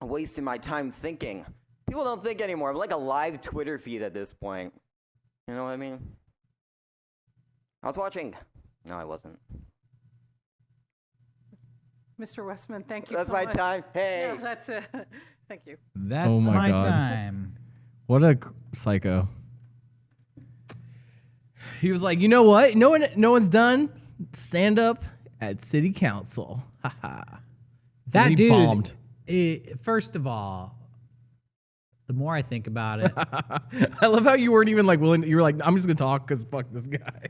I'm wasting my time thinking. People don't think anymore. I'm like a live Twitter feed at this point. You know what I mean? I was watching. No, I wasn't. Mr. Westman, thank you That's so my much. time. Hey. Yeah, that's it. Thank you. That's Oh my my God. time. What a psycho. He was like, you know what? No one's done stand up at city council. Haha. That he dude. bombed. First of all, the more I think about it, I love how you weren't even like willing. You were like, I'm just gonna talk because fuck this guy.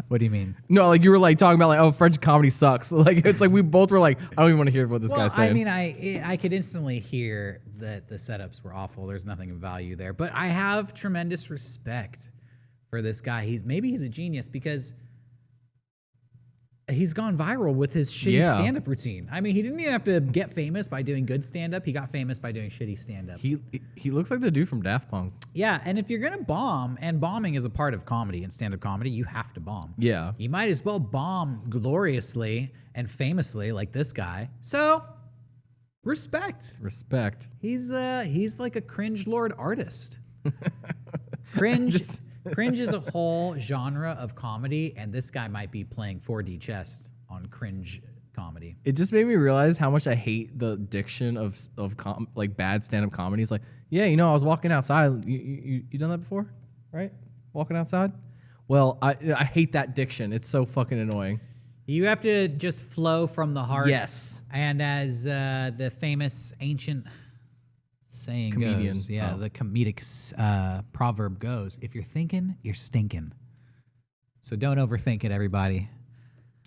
what do you mean? No, like you were like talking about like, oh, French comedy sucks. Like it's like we both were like, I don't even want to hear what this guy's saying. I mean, I could instantly hear that the setups were awful. There's nothing of value there, but I have tremendous respect for this guy. Maybe he's a genius because he's gone viral with his shitty Yeah. stand-up routine. I mean, he didn't even have to get famous by doing good stand-up. He got famous by doing shitty stand-up. He looks like the dude from Daft Punk. Yeah, and if you're gonna bomb, and bombing is a part of comedy and stand-up comedy, you have to bomb. Yeah. You might as well bomb gloriously and famously like this guy. So, respect. Respect. He's like a cringe lord artist. Cringe cringe is a whole genre of comedy, and this guy might be playing 4D chess on cringe comedy. It just made me realize how much I hate the diction of like bad stand-up comedies. Like, yeah, I was walking outside. You done that before, right? Walking outside. Well, I hate that diction. It's so fucking annoying. You have to just flow from the heart. Yes. And as the famous ancient saying Comedian. goes, the comedic proverb goes, if you're thinking, you're stinking. So don't overthink it, everybody.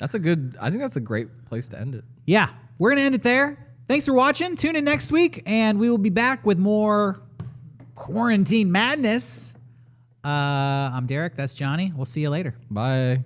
I think that's a great place to end it. Yeah, we're going to end it there. Thanks for watching. Tune in next week, and we will be back with more quarantine madness. I'm Derek. That's Johnny. We'll see you later. Bye.